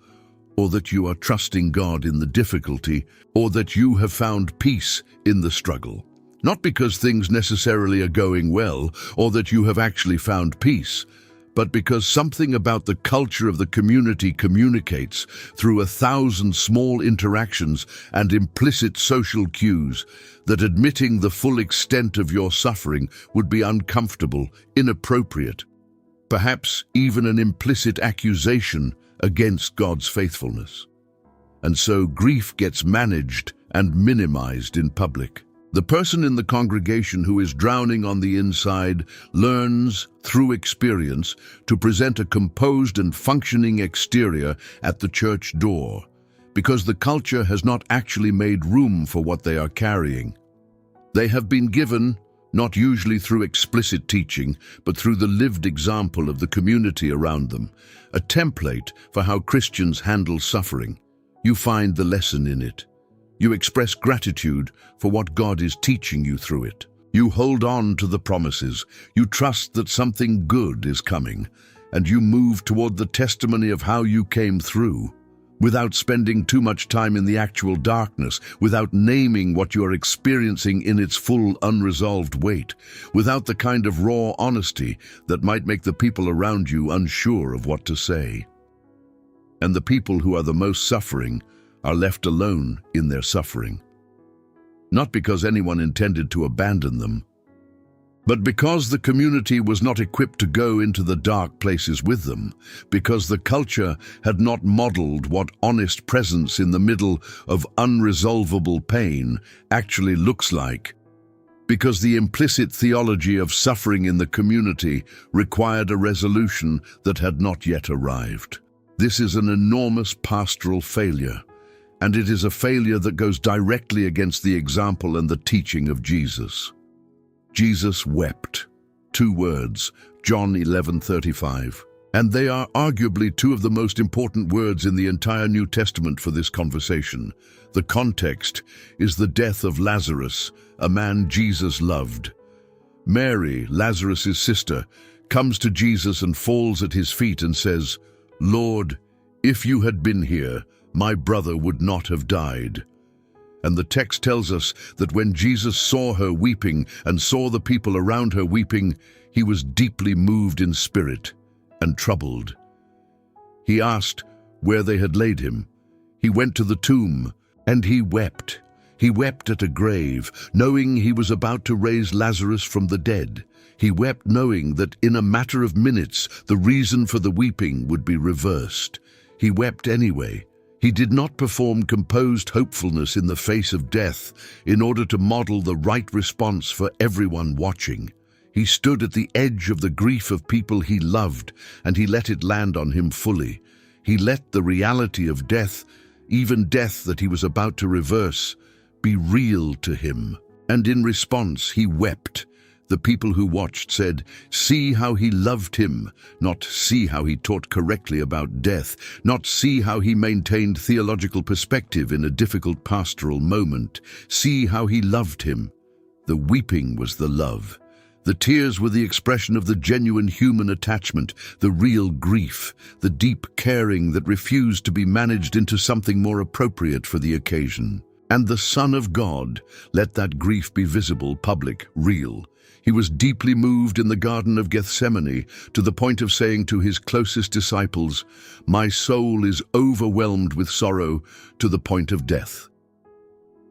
or that you are trusting God in the difficulty, or that you have found peace in the struggle. Not because things necessarily are going well, or that you have actually found peace, but because something about the culture of the community communicates through 1,000 small interactions and implicit social cues that admitting the full extent of your suffering would be uncomfortable, inappropriate, perhaps even an implicit accusation against God's faithfulness. And so grief gets managed and minimized in public. The person in the congregation who is drowning on the inside learns, through experience, to present a composed and functioning exterior at the church door, because the culture has not actually made room for what they are carrying. They have been given, not usually through explicit teaching, but through the lived example of the community around them, a template for how Christians handle suffering. You find the lesson in it. You express gratitude for what God is teaching you through it. You hold on to the promises. You trust that something good is coming, and you move toward the testimony of how you came through, without spending too much time in the actual darkness, without naming what you are experiencing in its full unresolved weight, without the kind of raw honesty that might make the people around you unsure of what to say. And the people who are the most suffering are left alone in their suffering. Not because anyone intended to abandon them, but because the community was not equipped to go into the dark places with them, because the culture had not modeled what honest presence in the middle of unresolvable pain actually looks like, because the implicit theology of suffering in the community required a resolution that had not yet arrived. This is an enormous pastoral failure. And it is a failure that goes directly against the example and the teaching of Jesus. Jesus wept. 2 words, John 11:35. And they are arguably 2 of the most important words in the entire New Testament for this conversation. The context is the death of Lazarus, a man Jesus loved. Mary, Lazarus' sister, comes to Jesus and falls at his feet and says, "Lord, if you had been here, my brother would not have died." And the text tells us that when Jesus saw her weeping and saw the people around her weeping, he was deeply moved in spirit and troubled. He asked where they had laid him. He went to the tomb, and he wept. He wept at a grave, knowing he was about to raise Lazarus from the dead. He wept knowing that in a matter of minutes the reason for the weeping would be reversed. He wept anyway. He did not perform composed hopefulness in the face of death in order to model the right response for everyone watching. He stood at the edge of the grief of people he loved, and he let it land on him fully. He let the reality of death, even death that he was about to reverse, be real to him. And in response, he wept. The people who watched said, "See how he loved him," not "see how he taught correctly about death," not "see how he maintained theological perspective in a difficult pastoral moment." "See how he loved him." The weeping was the love. The tears were the expression of the genuine human attachment, the real grief, the deep caring that refused to be managed into something more appropriate for the occasion. And the Son of God let that grief be visible, public, real. He was deeply moved in the Garden of Gethsemane to the point of saying to his closest disciples, "My soul is overwhelmed with sorrow to the point of death."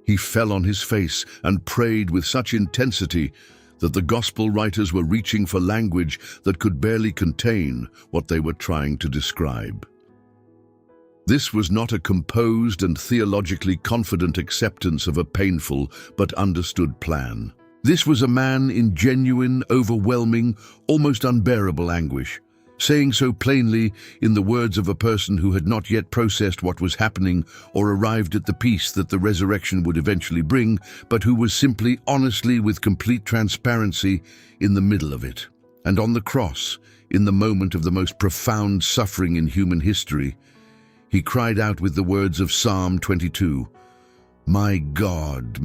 He fell on his face and prayed with such intensity that the gospel writers were reaching for language that could barely contain what they were trying to describe. This was not a composed and theologically confident acceptance of a painful but understood plan. This was a man in genuine, overwhelming, almost unbearable anguish, saying so plainly in the words of a person who had not yet processed what was happening or arrived at the peace that the resurrection would eventually bring, but who was simply, honestly, with complete transparency in the middle of it. And on the cross, in the moment of the most profound suffering in human history, he cried out with the words of Psalm 22, my God,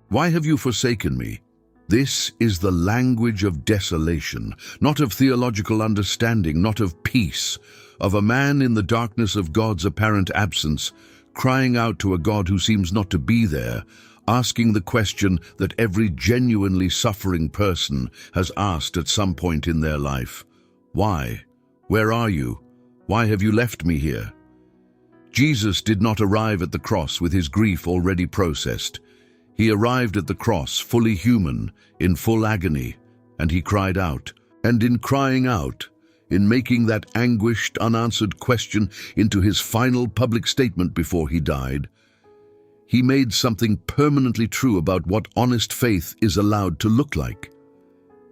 why have you forsaken me?" This is the language of desolation, not of theological understanding, not of peace, of a man in the darkness of God's apparent absence, crying out to a God who seems not to be there, asking the question that every genuinely suffering person has asked at some point in their life. Why? Where are you? Why have you left me here? Jesus did not arrive at the cross with his grief already processed. He arrived at the cross fully human, in full agony, and he cried out. And in crying out, in making that anguished, unanswered question into his final public statement before he died, he made something permanently true about what honest faith is allowed to look like.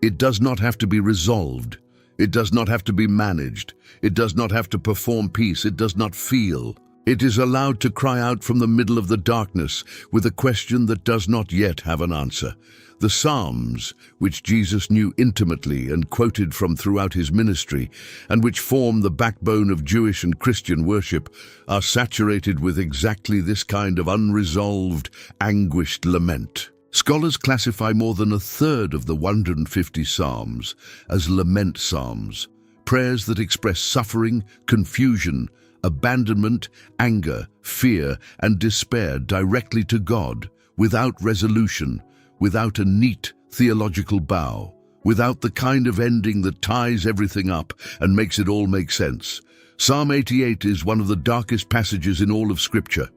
It does not have to be resolved. It does not have to be managed. It does not have to perform peace. It does not feel. It is allowed to cry out from the middle of the darkness with a question that does not yet have an answer. The Psalms, which Jesus knew intimately and quoted from throughout his ministry, and which form the backbone of Jewish and Christian worship, are saturated with exactly this kind of unresolved, anguished lament. Scholars classify more than a third of the 150 Psalms as lament psalms, prayers that express suffering, confusion, abandonment, anger, fear, and despair directly to God, without resolution, without a neat theological bow, without the kind of ending that ties everything up and makes it all make sense. Psalm 88 is one of the darkest passages in all of Scripture.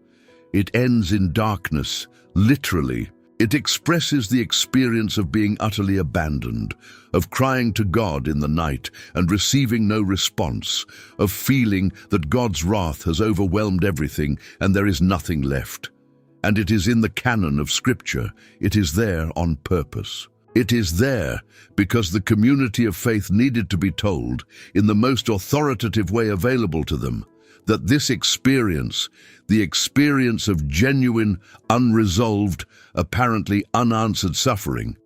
It ends in darkness, literally. It expresses the experience of being utterly abandoned, of crying to God in the night and receiving no response, of feeling that God's wrath has overwhelmed everything and there is nothing left. And it is in the canon of Scripture. It is there on purpose. It is there because the community of faith needed to be told, in the most authoritative way available to them, that this experience, the experience of genuine, unresolved, apparently unanswered suffering,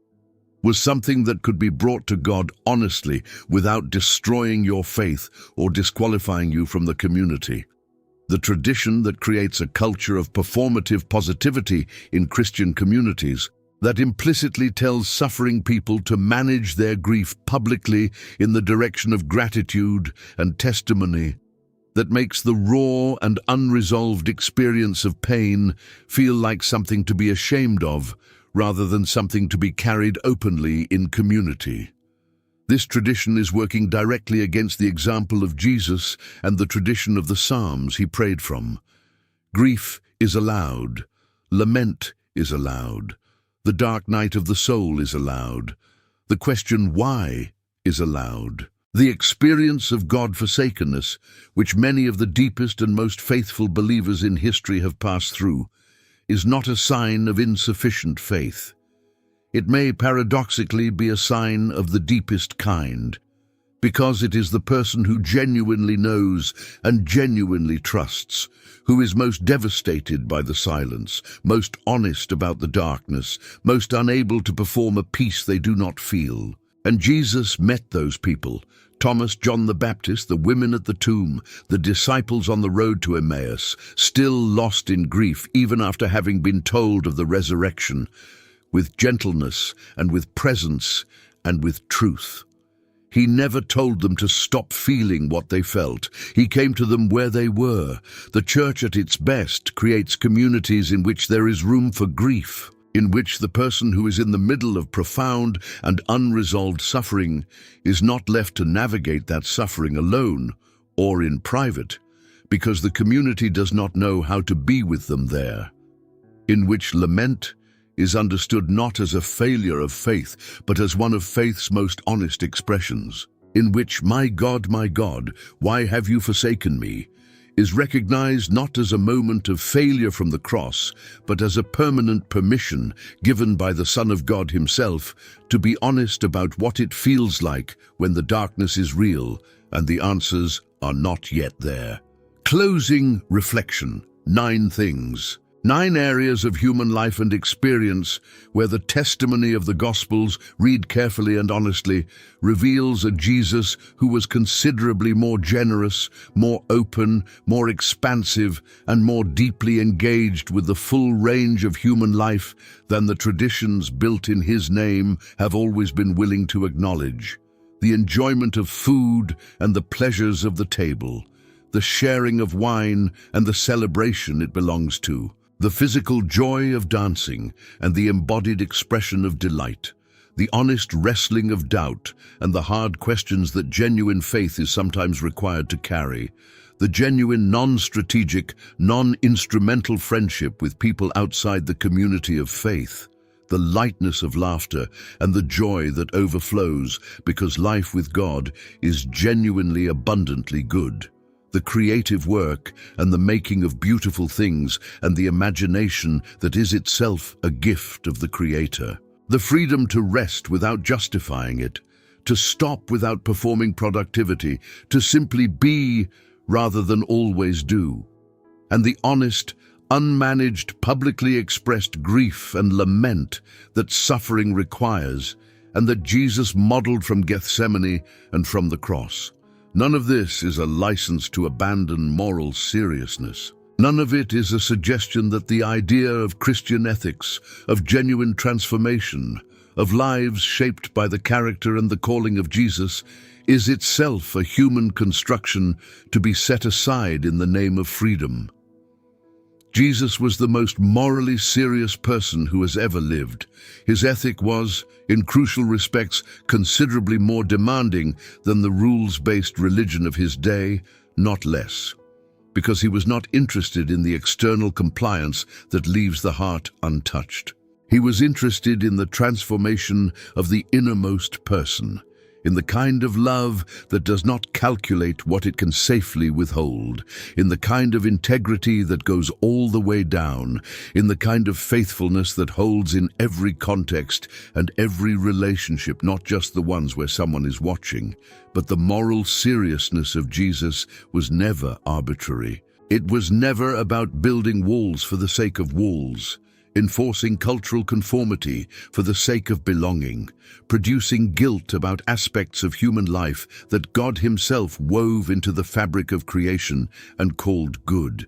was something that could be brought to God honestly without destroying your faith or disqualifying you from the community. The tradition that creates a culture of performative positivity in Christian communities that implicitly tells suffering people to manage their grief publicly in the direction of gratitude and testimony, that makes the raw and unresolved experience of pain feel like something to be ashamed of, rather than something to be carried openly in community. This tradition is working directly against the example of Jesus and the tradition of the Psalms he prayed from. Grief is allowed. Lament is allowed. The dark night of the soul is allowed. The question why is allowed. The experience of God-forsakenness, which many of the deepest and most faithful believers in history have passed through, is not a sign of insufficient faith. It may paradoxically be a sign of the deepest kind, because it is the person who genuinely knows and genuinely trusts, who is most devastated by the silence, most honest about the darkness, most unable to perform a peace they do not feel. And Jesus met those people. Thomas, John the Baptist, the women at the tomb, the disciples on the road to Emmaus, still lost in grief even after having been told of the resurrection, with gentleness and with presence and with truth. He never told them to stop feeling what they felt. He came to them where they were. The church at its best creates communities in which there is room for grief, in which the person who is in the middle of profound and unresolved suffering is not left to navigate that suffering alone or in private, because the community does not know how to be with them there, in which lament is understood not as a failure of faith, but as one of faith's most honest expressions, in which my God, why have you forsaken me?" is recognized not as a moment of failure from the cross, but as a permanent permission given by the Son of God himself to be honest about what it feels like when the darkness is real and the answers are not yet there. Closing reflection. 9 things. 9 areas of human life and experience where the testimony of the Gospels, read carefully and honestly, reveals a Jesus who was considerably more generous, more open, more expansive, and more deeply engaged with the full range of human life than the traditions built in his name have always been willing to acknowledge. The enjoyment of food and the pleasures of the table, the sharing of wine and the celebration it belongs to, the physical joy of dancing and the embodied expression of delight, the honest wrestling of doubt and the hard questions that genuine faith is sometimes required to carry, the genuine non-strategic, non-instrumental friendship with people outside the community of faith, the lightness of laughter and the joy that overflows because life with God is genuinely abundantly good. The creative work and the making of beautiful things and the imagination that is itself a gift of the Creator. The freedom to rest without justifying it, to stop without performing productivity, to simply be rather than always do. And the honest, unmanaged, publicly expressed grief and lament that suffering requires and that Jesus modeled from Gethsemane and from the cross. None of this is a license to abandon moral seriousness. None of it is a suggestion that the idea of Christian ethics, of genuine transformation, of lives shaped by the character and the calling of Jesus, is itself a human construction to be set aside in the name of freedom. Jesus was the most morally serious person who has ever lived. His ethic was, in crucial respects, considerably more demanding than the rules-based religion of his day, not less, because he was not interested in the external compliance that leaves the heart untouched. He was interested in the transformation of the innermost person, in the kind of love that does not calculate what it can safely withhold, in the kind of integrity that goes all the way down, in the kind of faithfulness that holds in every context and every relationship, not just the ones where someone is watching. But the moral seriousness of Jesus was never arbitrary. It was never about building walls for the sake of walls, enforcing cultural conformity for the sake of belonging, producing guilt about aspects of human life that God himself wove into the fabric of creation and called good.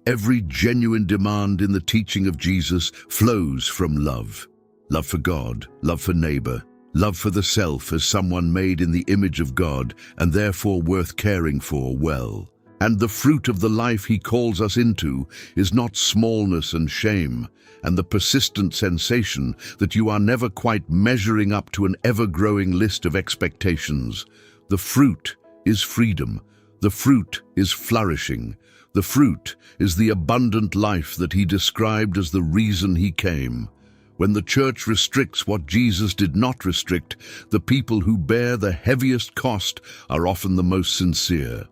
Every genuine demand in the teaching of Jesus flows from love. Love for God, love for neighbor, love for the self as someone made in the image of God and therefore worth caring for well. And the fruit of the life he calls us into is not smallness and shame, and the persistent sensation that you are never quite measuring up to an ever-growing list of expectations. The fruit is freedom. The fruit is flourishing. The fruit is the abundant life that he described as the reason he came. When the church restricts what Jesus did not restrict, the people who bear the heaviest cost are often the most sincere.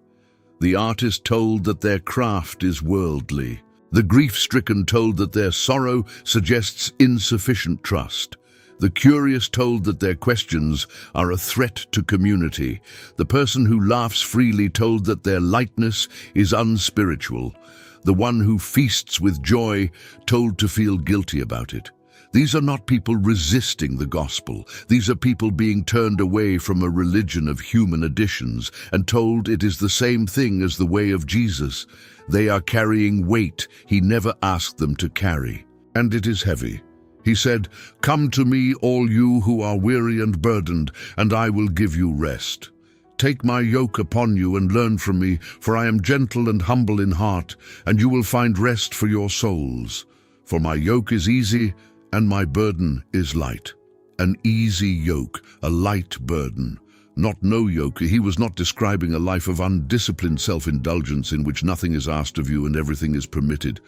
The artist told that their craft is worldly. The grief-stricken told that their sorrow suggests insufficient trust. The curious told that their questions are a threat to community. The person who laughs freely told that their lightness is unspiritual. The one who feasts with joy told to feel guilty about it. These are not people resisting the gospel. These are people being turned away from a religion of human additions and told it is the same thing as the way of Jesus. They are carrying weight he never asked them to carry, and it is heavy. He said, "Come to me, all you who are weary and burdened, and I will give you rest. Take my yoke upon you and learn from me, for I am gentle and humble in heart, and you will find rest for your souls. For my yoke is easy, and my burden is light." An easy yoke, a light burden. Not no yoke. He was not describing a life of undisciplined self-indulgence in which nothing is asked of you and everything is permitted,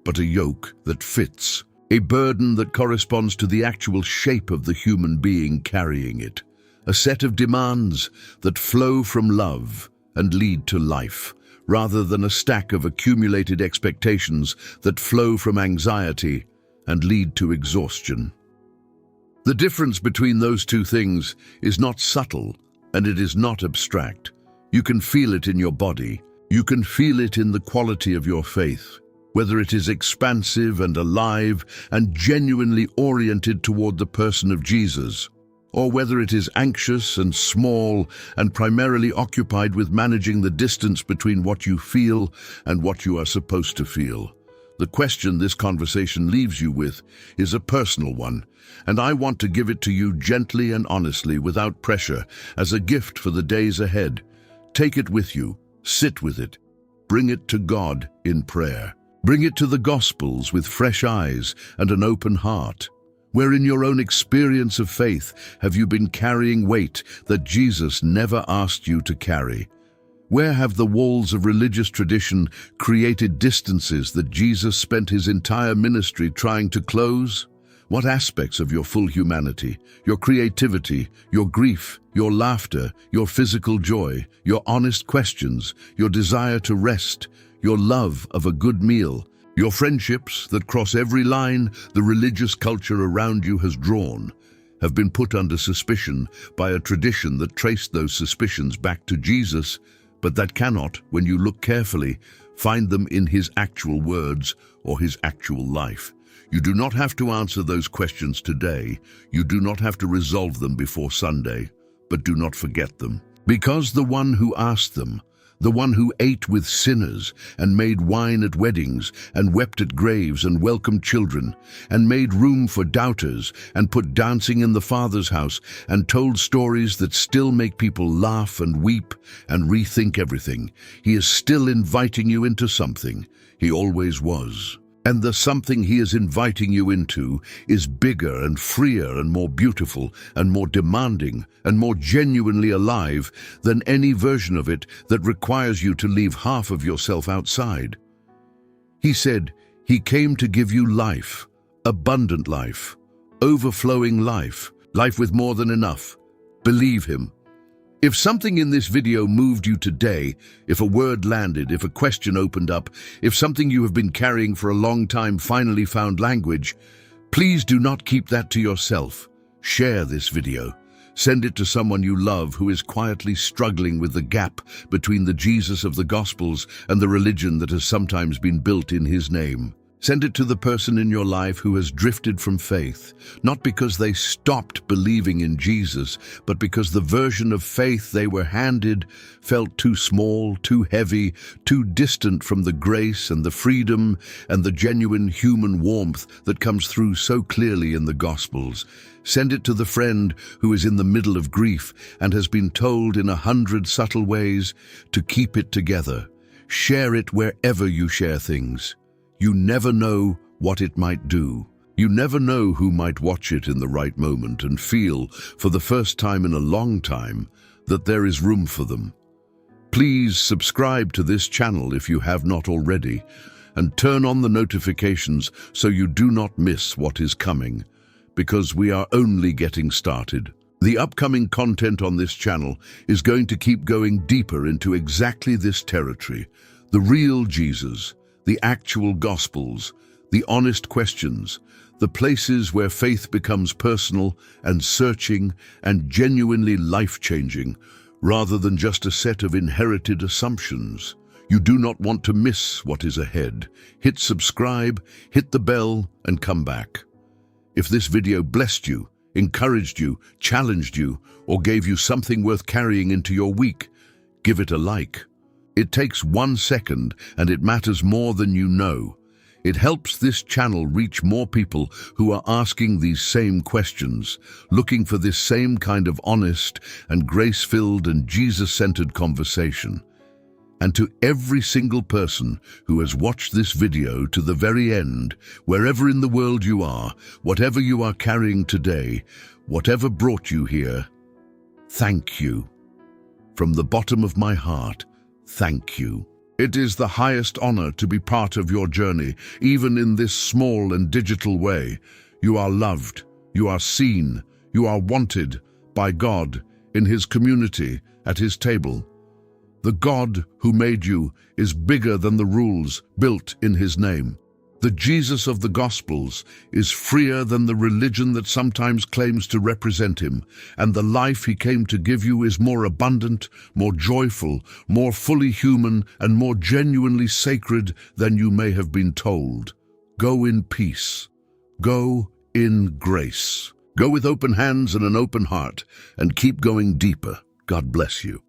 but a yoke that fits, a burden that corresponds to the actual shape of the human being carrying it, a set of demands that flow from love and lead to life, rather than a stack of accumulated expectations that flow from anxiety and lead to exhaustion. The difference between those two things is not subtle, and it is not abstract. You can feel it in your body. You can feel it in the quality of your faith, whether it is expansive and alive and genuinely oriented toward the person of Jesus, or whether it is anxious and small and primarily occupied with managing the distance between what you feel and what you are supposed to feel. The question this conversation leaves you with is a personal one, and I want to give it to you gently and honestly, without pressure, as a gift for the days ahead. Take it with you, sit with it, bring it to God in prayer. Bring it to the Gospels with fresh eyes and an open heart. Where in your own experience of faith have you been carrying weight that Jesus never asked you to carry? Where have the walls of religious tradition created distances that Jesus spent his entire ministry trying to close? What aspects of your full humanity, your creativity, your grief, your laughter, your physical joy, your honest questions, your desire to rest, your love of a good meal, your friendships that cross every line the religious culture around you has drawn, have been put under suspicion by a tradition that traced those suspicions back to Jesus, but that cannot, when you look carefully, find them in his actual words or his actual life. You do not have to answer those questions today. You do not have to resolve them before Sunday, but do not forget them. Because the one who asked them, the one who ate with sinners and made wine at weddings and wept at graves and welcomed children and made room for doubters and put dancing in the Father's house and told stories that still make people laugh and weep and rethink everything. He is still inviting you into something. He always was. And the something he is inviting you into is bigger and freer and more beautiful and more demanding and more genuinely alive than any version of it that requires you to leave half of yourself outside. He said he came to give you life, abundant life, overflowing life, life with more than enough. Believe him. If something in this video moved you today, if a word landed, if a question opened up, if something you have been carrying for a long time finally found language, please do not keep that to yourself. Share this video. Send it to someone you love who is quietly struggling with the gap between the Jesus of the Gospels and the religion that has sometimes been built in his name. Send it to the person in your life who has drifted from faith, not because they stopped believing in Jesus, but because the version of faith they were handed felt too small, too heavy, too distant from the grace and the freedom and the genuine human warmth that comes through so clearly in the Gospels. Send it to the friend who is in the middle of grief and has been told in 100 subtle ways to keep it together. Share it wherever you share things. You never know what it might do. You never know who might watch it in the right moment and feel, for the first time in a long time, that there is room for them. Please subscribe to this channel if you have not already, and turn on the notifications so you do not miss what is coming, because we are only getting started. The upcoming content on this channel is going to keep going deeper into exactly this territory, the real Jesus, the actual Gospels, the honest questions, the places where faith becomes personal and searching and genuinely life-changing, rather than just a set of inherited assumptions. You do not want to miss what is ahead. Hit subscribe, hit the bell, and come back. If this video blessed you, encouraged you, challenged you, or gave you something worth carrying into your week, give it a like. It takes 1 second, and it matters more than you know. It helps this channel reach more people who are asking these same questions, looking for this same kind of honest and grace-filled and Jesus-centered conversation. And to every single person who has watched this video to the very end, wherever in the world you are, whatever you are carrying today, whatever brought you here, thank you. From the bottom of my heart, thank you. It is the highest honor to be part of your journey, even in this small and digital way. You are loved, you are seen, you are wanted by God, in his community, at his table. The God who made you is bigger than the rules built in his name. The Jesus of the Gospels is freer than the religion that sometimes claims to represent him, and the life he came to give you is more abundant, more joyful, more fully human, and more genuinely sacred than you may have been told. Go in peace. Go in grace. Go with open hands and an open heart, and keep going deeper. God bless you.